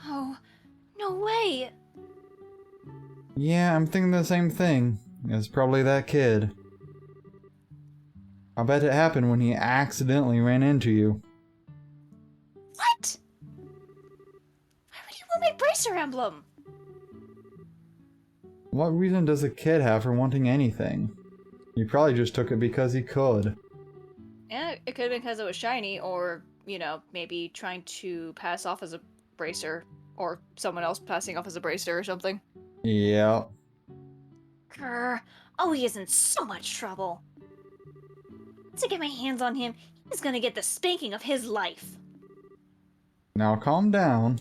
Oh, no way. Yeah, I'm thinking the same thing. It's probably that kid. I bet it happened when he accidentally ran into you. What? Why would you want my bracer emblem? What reason does a kid have for wanting anything? He probably just took it because he could. Yeah, it could have been because it was shiny, or, you know, maybe trying to pass off as a bracer, or someone else passing off as a bracer or something. Yeah. Grr. Oh, he is in so much trouble. Once I get my hands on him, he's gonna get the spanking of his life. Now calm down.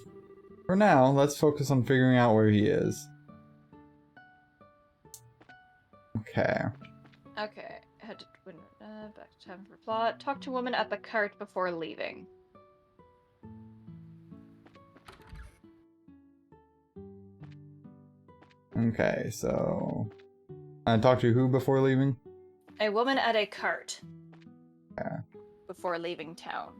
For now, let's focus on figuring out where he is. Okay. Okay, head to back to tavern for plot. Talk to woman at the cart before leaving. Okay, so... I talked to who before leaving? A woman at a cart. Yeah. Before leaving town.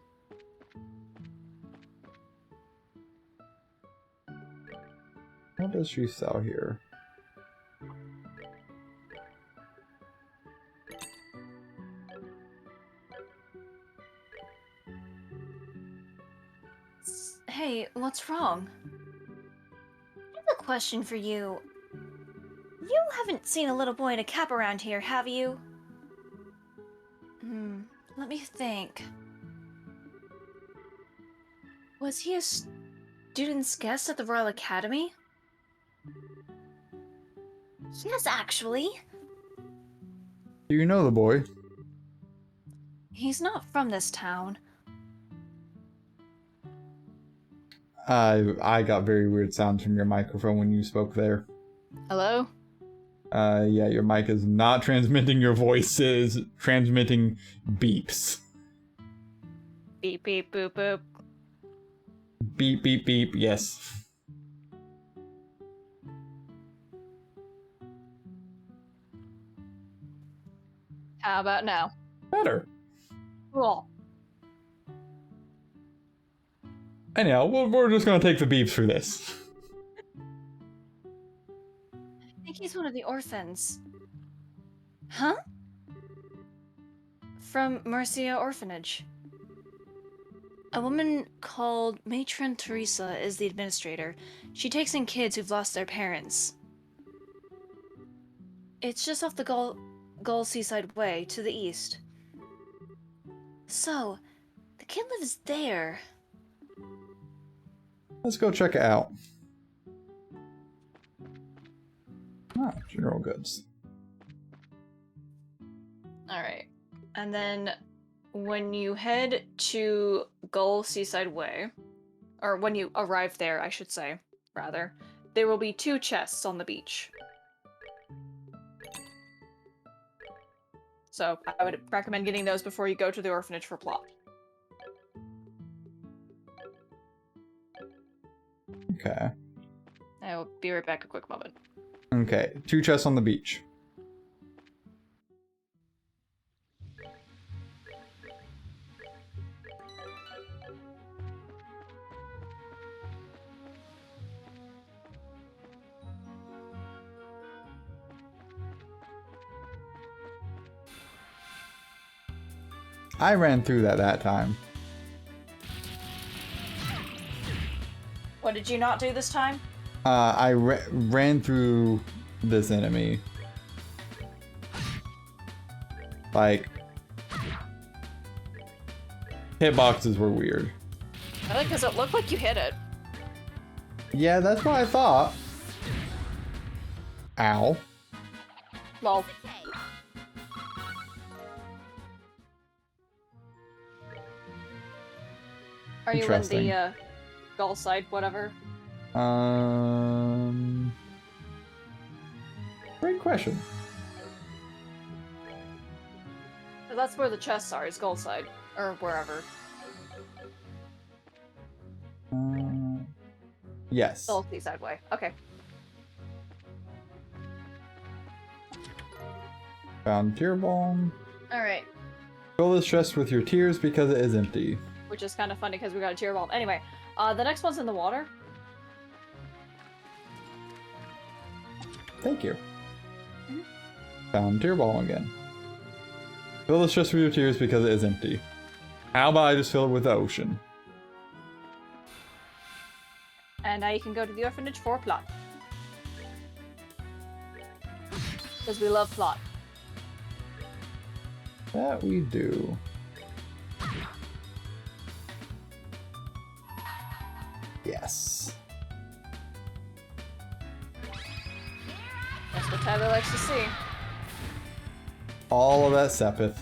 What does she sell here? Hey, what's wrong? I have a question for you. You haven't seen a little boy in a cap around here, have you? Let me think. Was he a student's guest at the Royal Academy? Yes, actually. Do you know the boy? He's not from this town. I got very weird sounds from your microphone when you spoke there. Hello? Yeah, your mic is not transmitting your voice, it is transmitting beeps. Beep beep boop boop. Beep, beep, beep, yes. How about now? Better. Cool. Anyhow, we're just gonna take the beeps for this. I think he's one of the orphans. Huh? From Mercia Orphanage. A woman called Matron Teresa is the administrator. She takes in kids who've lost their parents. It's just off the Gull Seaside Way to the east. So, the kid lives there. Let's go check it out. Ah, general goods. Alright. And then when you head to Gull Seaside Way, or when you arrive there, I should say, rather, there will be 2 chests on the beach. So I would recommend getting those before you go to the orphanage for plot. Okay. I will be right back a quick moment. Okay, 2 chests on the beach. I ran through that time. What did you not do this time? I ran through this enemy. Like, hitboxes were weird. Really? Because it looked like you hit it. Yeah, that's what I thought. Ow. Well, are you in Interesting. the Gull side, whatever? Great question. 'Cause that's where the chests are, is Gull side. Or wherever. Yes. Gull Seaside Way. Okay. Found tear bomb. Alright. Fill this chest with your tears because it is empty. Which is kind of funny because we got a tear bomb. Anyway, the next one's in the water. Thank you. Found tear ball again. Fill this chest with your tears because it is empty. How about I just fill it with the ocean? And now you can go to the orphanage for plot. Because we love plot. That we do. Yes. That's what Tyler likes to see. All of that Sepith.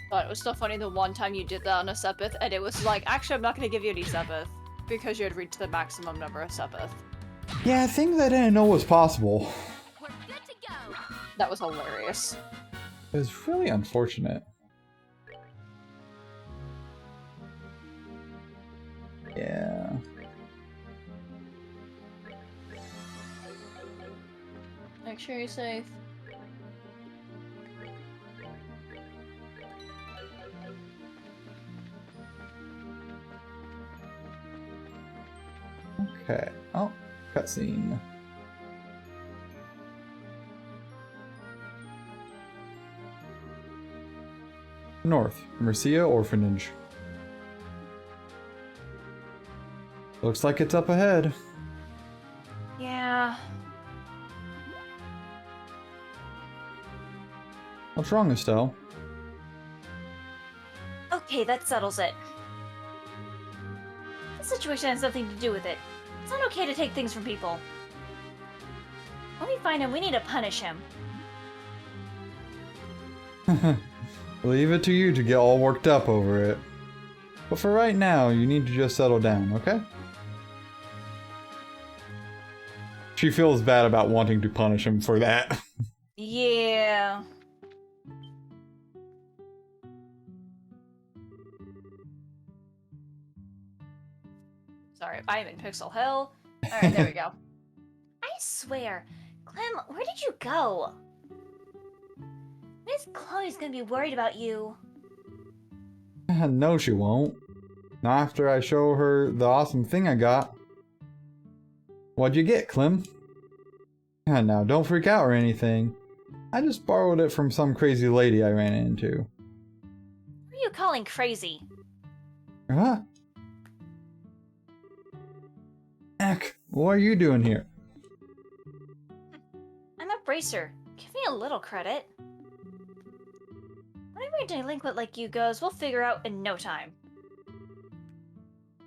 But it was so funny the one time you did that on a Sepith, and it was like, actually, I'm not going to give you any Sepith. Because you had reached the maximum number of Sepith. Yeah, things I didn't know was possible. We're good to go. That was hilarious. It was really unfortunate. Yeah. Make sure you're safe. Okay. Oh, cutscene. North, Mercia Orphanage. Looks like it's up ahead. Yeah. What's wrong, Estelle? Okay, that settles it. The situation has nothing to do with it. It's not okay to take things from people. When we find him, we need to punish him. Leave it to you to get all worked up over it. But for right now, you need to just settle down, okay? She feels bad about wanting to punish him for that. Yeah. Sorry, I'm in Pixel Hill. Alright, there we go. I swear, Clem, where did you go? Miss Chloe's gonna be worried about you. No, she won't. Not after I show her the awesome thing I got. What'd you get, Clem? Now, don't freak out or anything. I just borrowed it from some crazy lady I ran into. Who are you calling crazy? Huh? Eck, what are you doing here? up, Racer. Give me a little credit. Whatever a delinquent like you goes, we'll figure out in no time.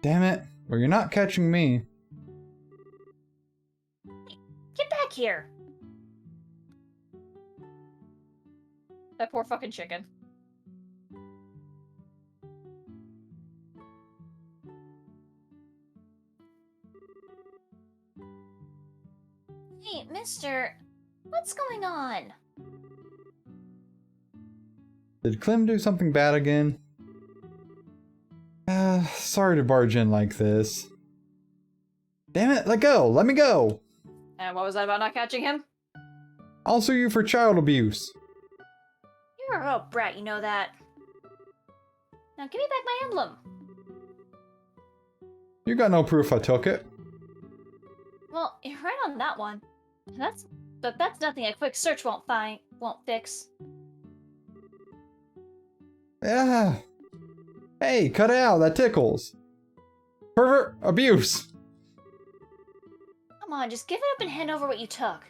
Damn it. Well, you're not catching me. Get back here! That poor fucking chicken. Hey, mister, what's going on? Did Clem do something bad again? Sorry to barge in like this. Damn it, let go! Let me go! And what was that about not catching him? I'll sue you for child abuse. You're a real brat, you know that. Now give me back my emblem. You got no proof I took it. Well, you're right on that one. But that's nothing a quick search won't fix. Yeah. Hey, cut it out, that tickles. Pervert abuse. Come on, just give it up and hand over what you took.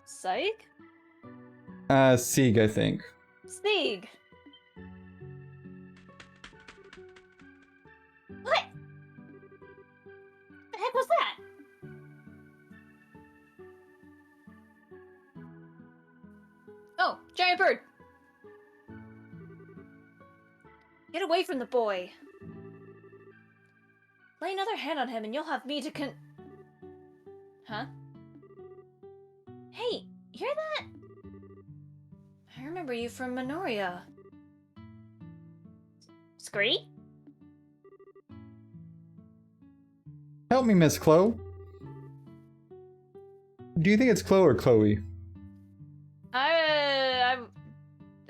Psych? Sieg, I think. Sieg. What? The heck was that? Oh, giant bird. Get away from the boy. Lay another hand on him and you'll have me to Huh? Hey, hear that? I remember you from Minoria. Scree? Help me, Miss Chloe. Do you think it's Chloe or Chloe?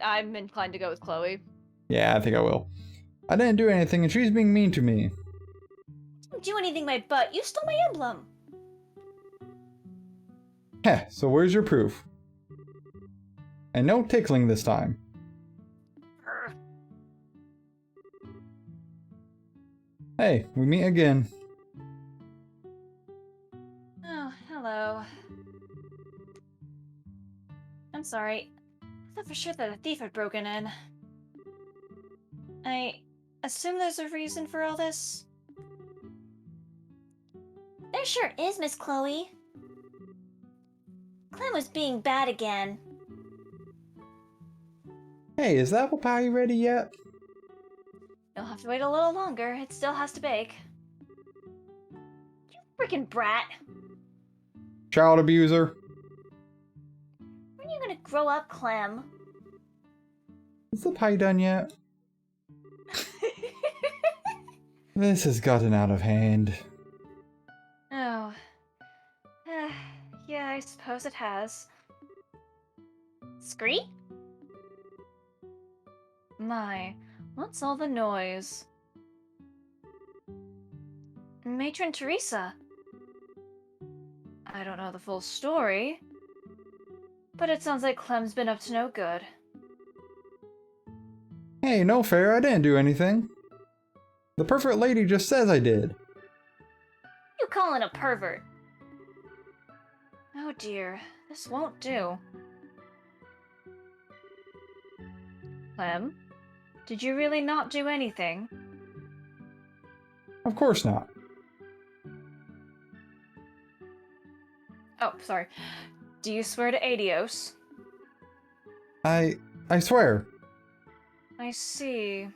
I'm inclined to go with Chloe. Yeah, I think I will. I didn't do anything and she's being mean to me. Didn't do anything, my butt. You stole my emblem. Heh, so where's your proof? And no tickling this time. Brr. Hey, we meet again. Oh, hello. I'm sorry. I thought for sure that a thief had broken in. I assume there's a reason for all this? There sure is, Miss Chloe. Clem was being bad again. Hey, is the apple pie ready yet? You'll have to wait a little longer. It still has to bake. You freaking brat. Child abuser. When are you gonna grow up, Clem? Is the pie done yet? This has gotten out of hand. Oh. Yeah, I suppose it has. Scree? My, what's all the noise? Matron Teresa. I don't know the full story, but it sounds like Clem's been up to no good. Hey, no fair, I didn't do anything. The perfect lady just says I did. You calling a pervert? Oh dear, this won't do. Clem, did you really not do anything? Of course not. Oh, sorry. Do you swear to Adios? I swear. I see.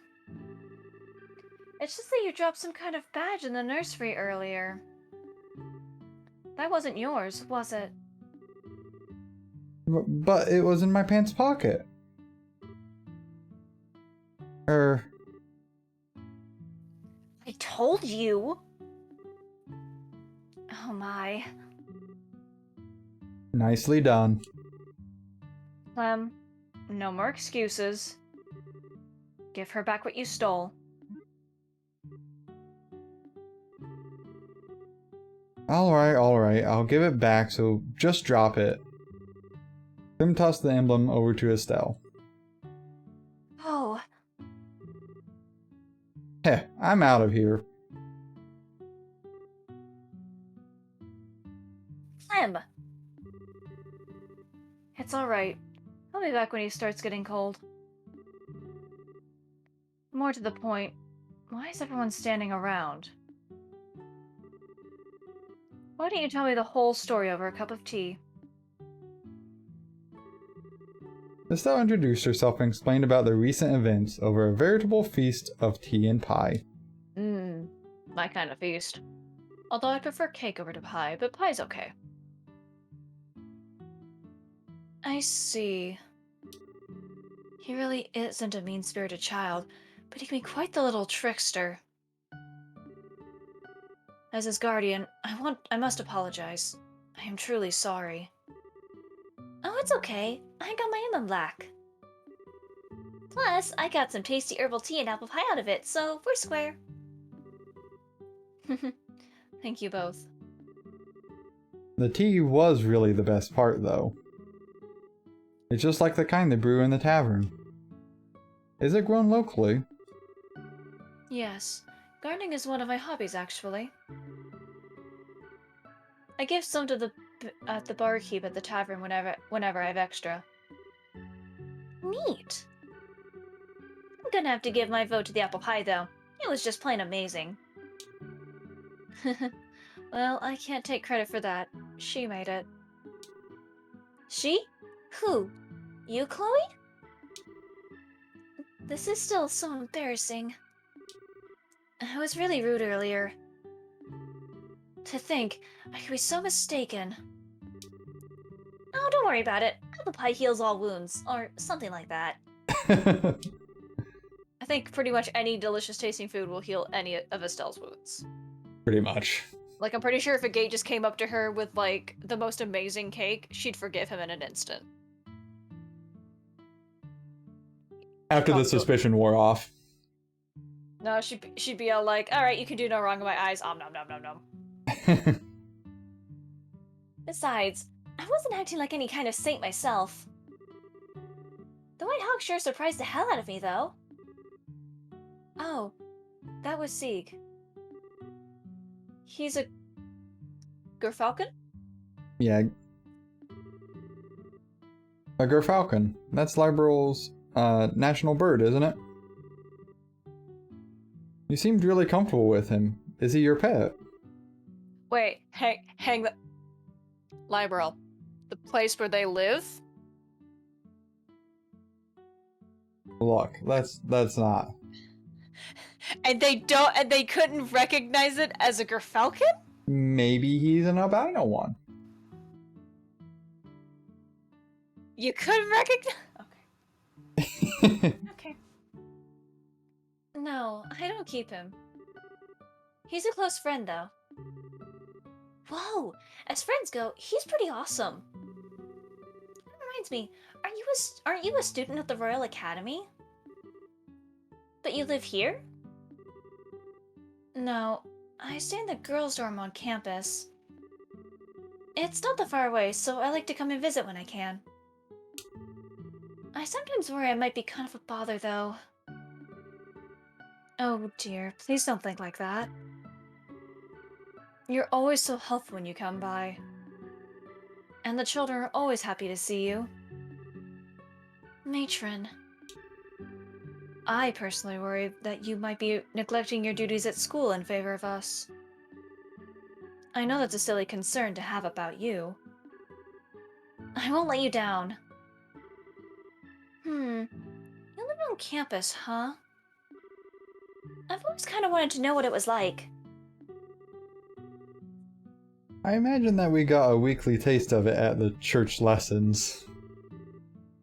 It's just that you dropped some kind of badge in the nursery earlier. That wasn't yours, was it? But it was in my pants pocket. I told you! Oh my. Nicely done. Clem, no more excuses. Give her back what you stole. Alright, I'll give it back, so just drop it. Tim tossed the emblem over to Estelle. Oh, Heh, I'm out of here. Clem! It's alright. I'll be back when he starts getting cold. More to the point, why is everyone standing around? Why don't you tell me the whole story over a cup of tea? Estelle introduced herself and explained about the recent events over a veritable feast of tea and pie. My kind of feast. Although I prefer cake over to pie, but pie's okay. I see. He really isn't a mean-spirited child, but he can be quite the little trickster. As his guardian, I must apologize. I am truly sorry. Oh, it's okay. I got my M black. Plus, I got some tasty herbal tea and apple pie out of it, so we're square. Thank you both. The tea was really the best part, though. It's just like the kind they brew in the tavern. Is it grown locally? Yes, gardening is one of my hobbies, actually. I give some to the barkeep at the tavern whenever I have extra. Neat. I'm gonna have to give my vote to the apple pie, though. It was just plain amazing. Well, I can't take credit for that. She made it. She? Who? You, Chloe? This is still so embarrassing. I was really rude earlier. To think, I could be so mistaken. Oh, don't worry about it. Apple pie heals all wounds, or something like that. I think pretty much any delicious tasting food will heal any of Estelle's wounds. Pretty much. Like, I'm pretty sure if a gate just came up to her with, like, the most amazing cake, she'd forgive him in an instant. After the suspicion wore off. No, she'd be all like, alright, you can do no wrong in my eyes, nom nom nom nom nom. Besides, I wasn't acting like any kind of saint myself. The White Hawk sure surprised the hell out of me, though. Oh, that was Sieg. He's a... Gerfalcon? Yeah. A gerfalcon. That's Liberal's national bird, isn't it? You seemed really comfortable with him. Is he your pet? Wait, hang the... Liberal. The place where they live? Look, that's not. And they couldn't recognize it as a Gerfalcon? Maybe he's an albino one. You couldn't recognize... Okay. Okay. No, I don't keep him. He's a close friend, though. Whoa! As friends go, he's pretty awesome. That reminds me, aren't you a student at the Royal Academy? But you live here? No, I stay in the girls' dorm on campus. It's not that far away, so I like to come and visit when I can. I sometimes worry I might be kind of a bother, though. Oh dear, please don't think like that. You're always so helpful when you come by. And the children are always happy to see you. Matron. I personally worry that you might be neglecting your duties at school in favor of us. I know that's a silly concern to have about you. I won't let you down. You live on campus, huh? I've always kind of wanted to know what it was like. I imagine that we got a weekly taste of it at the church lessons.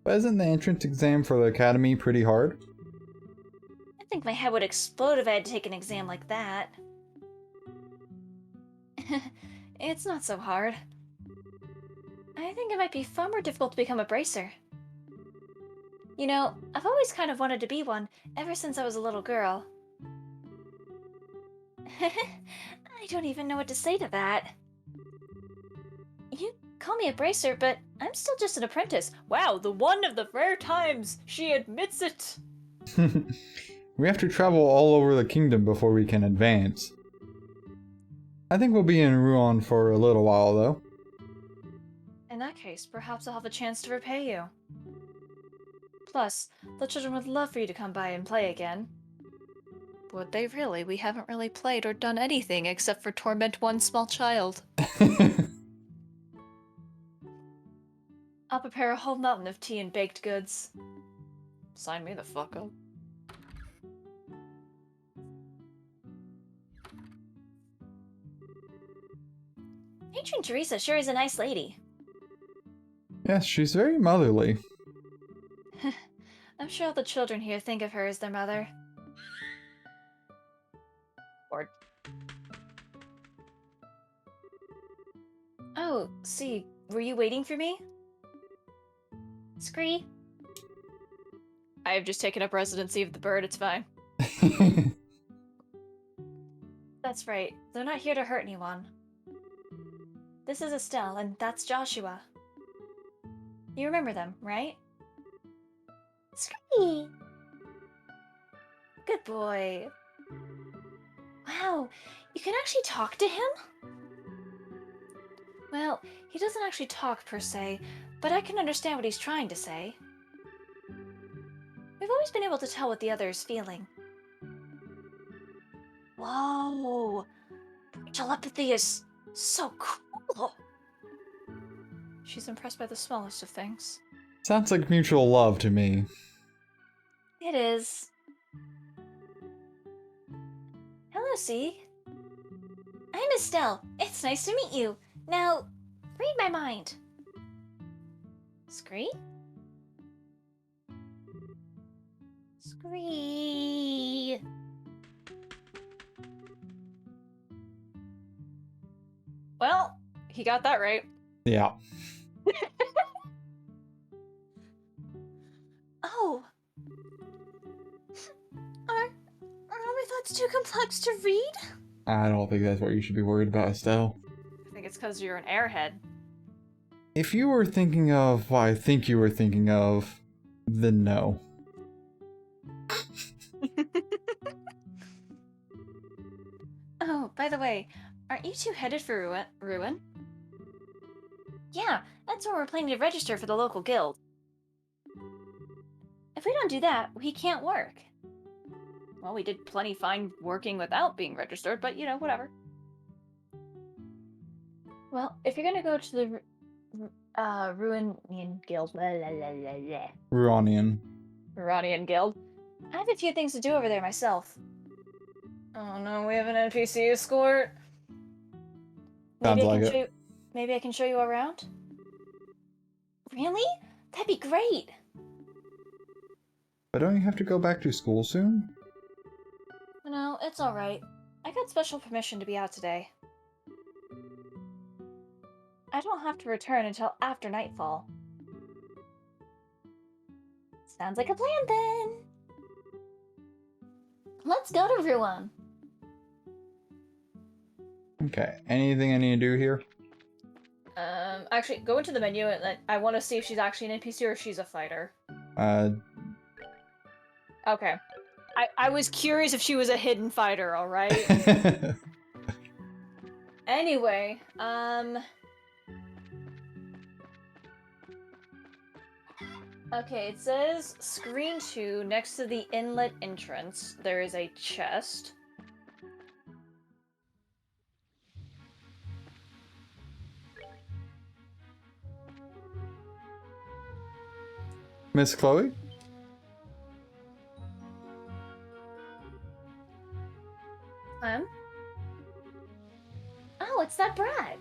But isn't the entrance exam for the academy pretty hard? I think my head would explode if I had to take an exam like that. It's not so hard. I think it might be far more difficult to become a bracer. You know, I've always kind of wanted to be one, ever since I was a little girl. I don't even know what to say to that. You call me a bracer, but I'm still just an apprentice. Wow, the one of the rare times she admits it! We have to travel all over the kingdom before we can advance. I think we'll be in Rouen for a little while, though. case, perhaps I'll have a chance to repay you. Plus, the children would love for you to come by and play again. Would they really? We haven't really played or done anything except for torment one small child. I'll prepare a whole mountain of tea and baked goods. Sign me the fuck up. Patron Teresa sure is a nice lady. Yes, she's very motherly. I'm sure all the children here think of her as their mother. Or... Oh, see, were you waiting for me? Scree? I have just taken up residency of the bird, it's fine. That's right, they're not here to hurt anyone. This is Estelle, and that's Joshua. You remember them, right? Scree! Good boy. Wow, you can actually talk to him? Well, he doesn't actually talk per se, but I can understand what he's trying to say. We've always been able to tell what the other is feeling. Whoa! Telepathy is so cool! She's impressed by the smallest of things. Sounds like mutual love to me. It is. Hello, C. I'm Estelle. It's nice to meet you. Now, read my mind. Scree? Scree. Well, he got that right. Yeah. Oh. Are my thoughts too complex to read? I don't think that's what you should be worried about, Estelle. I think it's because you're an airhead. If you were thinking of what I think you were thinking of, then no. Oh, by the way, aren't you two headed for Ruin? Yeah, that's where we're planning to register for the local guild. If we don't do that, we can't work. Well, we did plenty fine working without being registered, but you know, whatever. Well, if you're gonna go to the Ruinian Guild, Ruanian. Ruanian Guild, I have a few things to do over there myself. Oh no, we have an NPC escort. Sounds like it. Maybe I can show you around? Really? That'd be great! But don't you have to go back to school soon? No, it's alright. I got special permission to be out today. I don't have to return until after nightfall. Sounds like a plan then! Let's go to Ruin! Okay, anything I need to do here? Actually, go into the menu and I want to see if she's actually an NPC or if she's a fighter. Okay. I was curious if she was a hidden fighter, alright? Anyway, okay, it says screen 2 next to the inlet entrance. There is a chest. Miss Chloe? Oh, it's that Brad!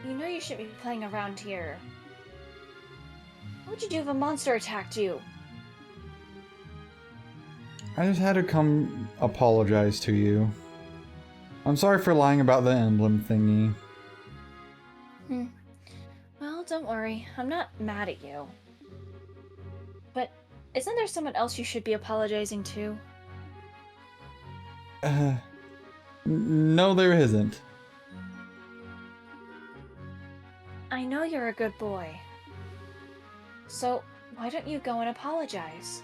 You know you shouldn't be playing around here. What would you do if a monster attacked you? I just had to come apologize to you. I'm sorry for lying about the emblem thingy. Well, don't worry. I'm not mad at you. But isn't there someone else you should be apologizing to? No, there isn't. I know you're a good boy. So, why don't you go and apologize?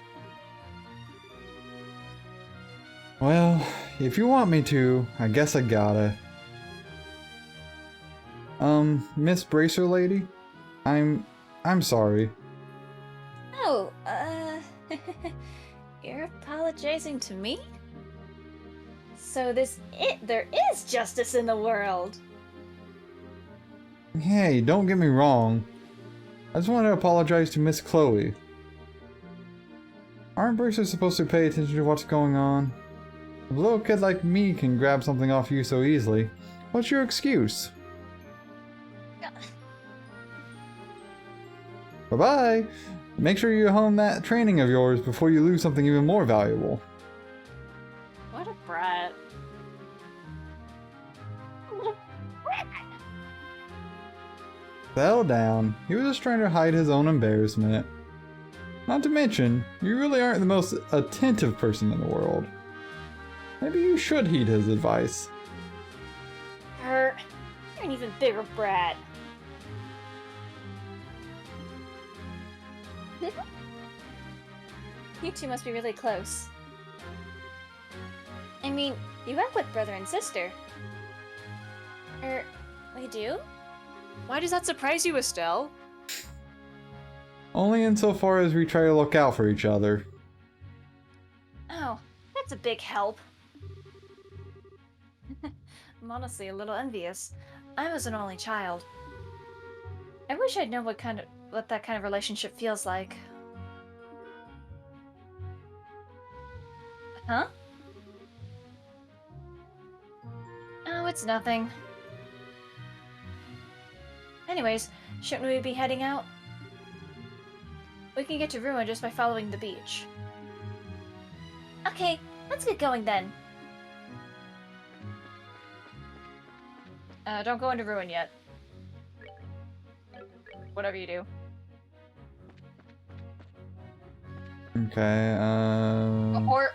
Well, if you want me to, I guess I gotta. Miss Bracer lady? I'm sorry. Oh, you're apologizing to me? So there is justice in the world. Hey, don't get me wrong. I just want to apologize to Miss Chloe. Aren't Bracers supposed to pay attention to what's going on? A little kid like me can grab something off you so easily. What's your excuse? Bye-bye! Make sure you hone that training of yours before you lose something even more valuable. What a brat. Settle down. He was just trying to hide his own embarrassment. Not to mention, you really aren't the most attentive person in the world. Maybe you should heed his advice. You're an even bigger brat. You two must be really close. I mean, you act like brother and sister. We do? Why does that surprise you, Estelle? Only insofar as we try to look out for each other. Oh, that's a big help. I'm honestly a little envious. I was an only child. I wish I'd know what that kind of relationship feels like. Huh? Oh, it's nothing. Anyways, shouldn't we be heading out? We can get to Ruin just by following the beach. Okay, let's get going then. Don't go into Ruin yet. Whatever you do. Okay,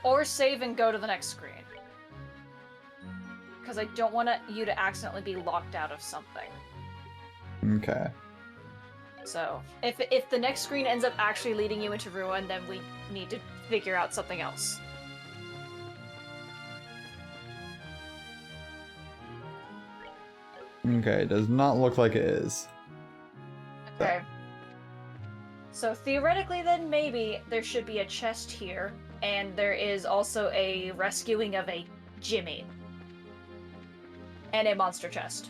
Or save and go to the next screen. Because I don't want you to accidentally be locked out of something. Okay. So, if the next screen ends up actually leading you into Ruin, then we need to figure out something else. Okay, does not look like it is. Okay. So theoretically then, maybe there should be a chest here, and there is also a rescuing of a Jimmy. And a monster chest.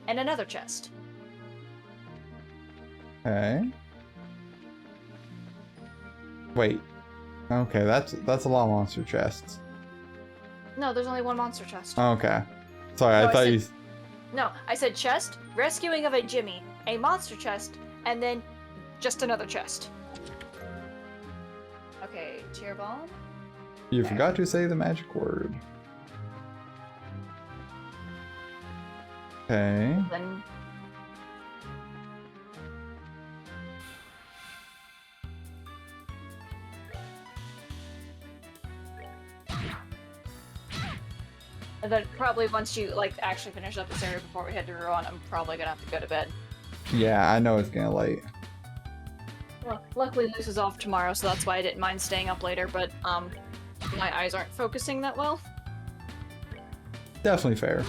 And another chest. Okay. Wait. Okay, that's a lot of monster chests. No, there's only one monster chest. Okay. Sorry, No, I thought you... No, I said chest, rescuing of a Jimmy, a monster chest, and then just another chest. Okay, tear bomb. You Okay. forgot to say the magic word. Okay. Then and then probably once you actually finish up this area before we head to Ruin, I'm probably gonna have to go to bed. Yeah, I know it's getting late. Well, luckily Luce is off tomorrow, so that's why I didn't mind staying up later, but my eyes aren't focusing that well. Definitely fair.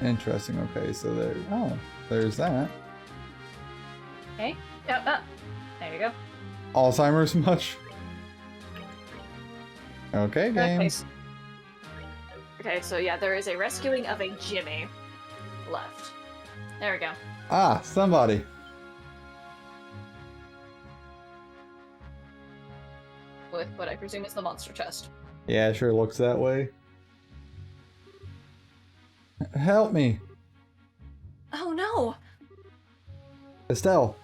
Interesting. Okay, so there's that. Okay. There you go. Alzheimer's much? Okay, game. Okay, so yeah, there is a rescuing of a Jimmy left. There we go. Ah, somebody. With what I presume is the monster chest. Yeah, it sure looks that way. Help me. Oh no! Estelle.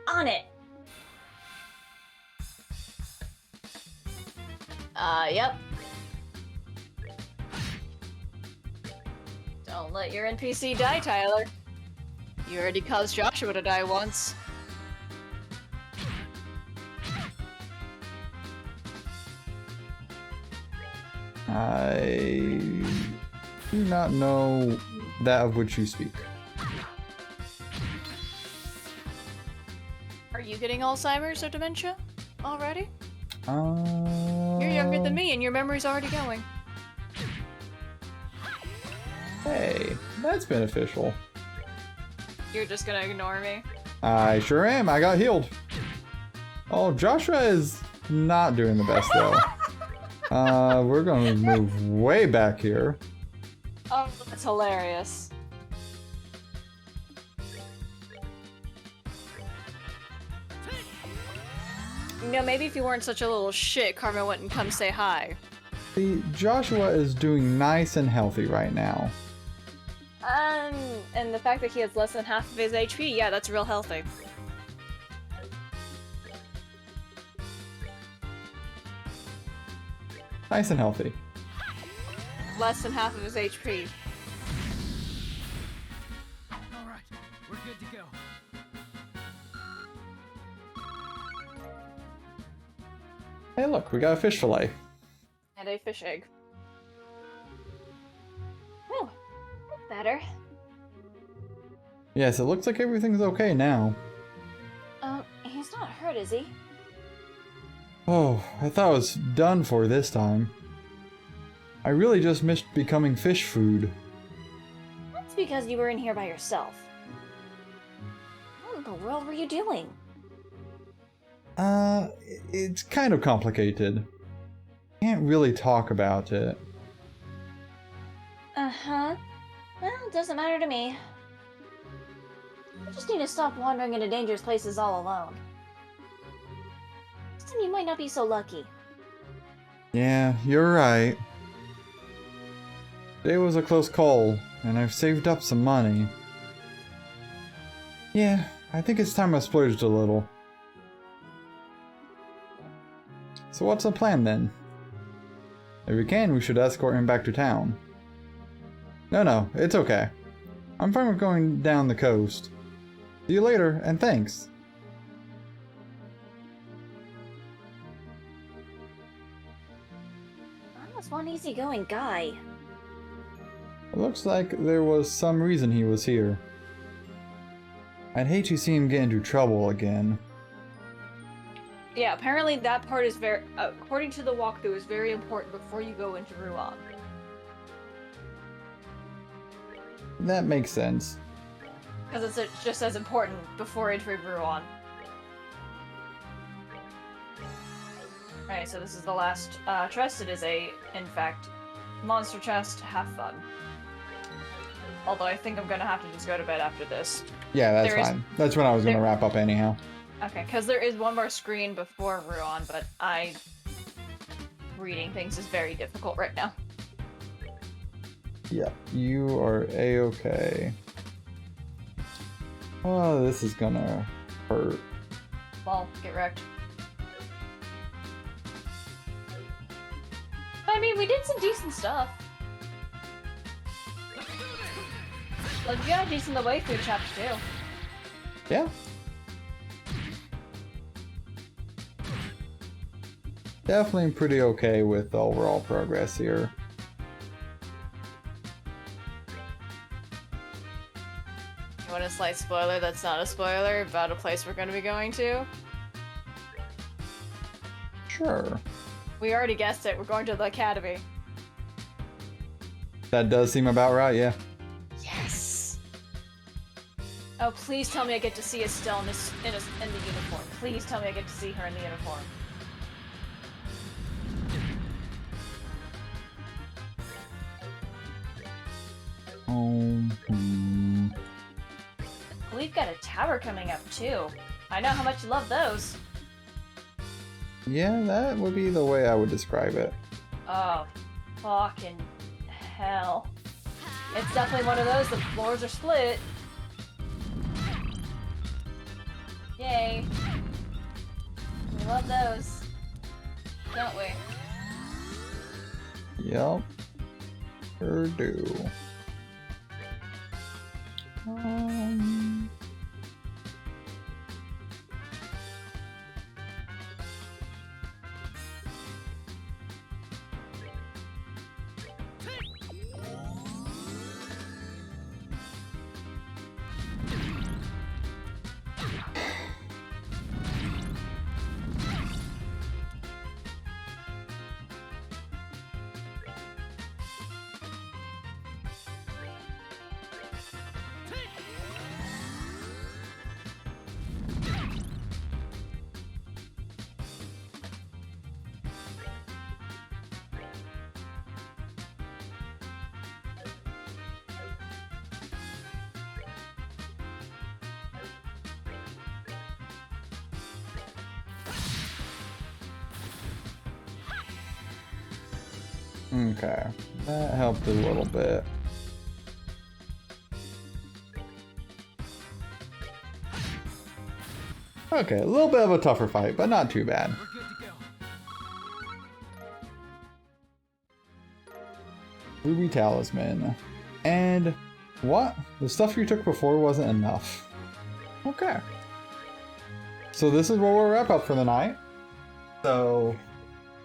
On it! Yep. Don't let your NPC die, Tyler. You already caused Joshua to die once. I do not know that of which you speak. Are you getting Alzheimer's or dementia already? You're You're younger than me and your memory's already going. Hey, that's beneficial. You're just gonna ignore me? I sure am. I got healed. Oh, Joshua is not doing the best though. We're gonna move way back here. Oh, that's hilarious. You know, maybe if you weren't such a little shit, Karma wouldn't come say hi. See, Joshua is doing nice and healthy right now. And the fact that he has less than half of his HP, yeah, that's real healthy. Nice and healthy. Less than half of his HP. Alright, we're good to go. Hey, look, we got a fish fillet. And a fish egg. Oh, that's better. Yes, it looks like everything's okay now. He's not hurt, is he? Oh, I thought I was done for this time. I really just missed becoming fish food. That's because you were in here by yourself. What in the world were you doing? It's kind of complicated. Can't really talk about it. Uh-huh. Well, it doesn't matter to me. I just need to stop wandering into dangerous places all alone. This time you might not be so lucky. Yeah, you're right. Today was a close call, and I've saved up some money. Yeah, I think it's time I splurged a little. So what's the plan then? If we can, we should escort him back to town. No, it's okay. I'm fine with going down the coast. See you later, and thanks. I'm just one easygoing guy. It looks like there was some reason he was here. I'd hate to see him get into trouble again. Yeah, apparently that part is very, according to the walkthrough, is very important before you go into Ruan. That makes sense. Because it's just as important before entering Ruan. Alright, so this is the last chest. It is in fact, monster chest. Have fun. Although I think I'm gonna have to just go to bed after this. Yeah, that's fine. That's when I was gonna wrap up anyhow. Okay, because there is one more screen before Ruan, but reading things is very difficult right now. Yep, you are a-okay. Oh, this is gonna hurt. Well, get wrecked. But I mean, we did some decent stuff. Like, we got a decent away through chapter 2. Yeah. Definitely pretty okay with the overall progress here. You want a slight spoiler that's not a spoiler about a place we're going to be going to? Sure. We already guessed it. We're going to the academy. That does seem about right, yeah. Yes! Oh, please tell me I get to see Estelle in the uniform. Please tell me I get to see her in the uniform. We've got a tower coming up, too. I know how much you love those. Yeah, that would be the way I would describe it. Oh, fucking hell. It's definitely one of those, the floors are split. Yay. We love those. Don't we? Yep. Sure do. Okay, that helped a little bit. Okay, a little bit of a tougher fight, but not too bad. We're good to go. Ruby Talisman. And what? The stuff you took before wasn't enough. Okay. So this is where we'll wrap up for the night. So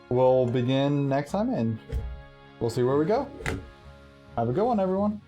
we'll begin next time and we'll see where we go. Have a good one, everyone.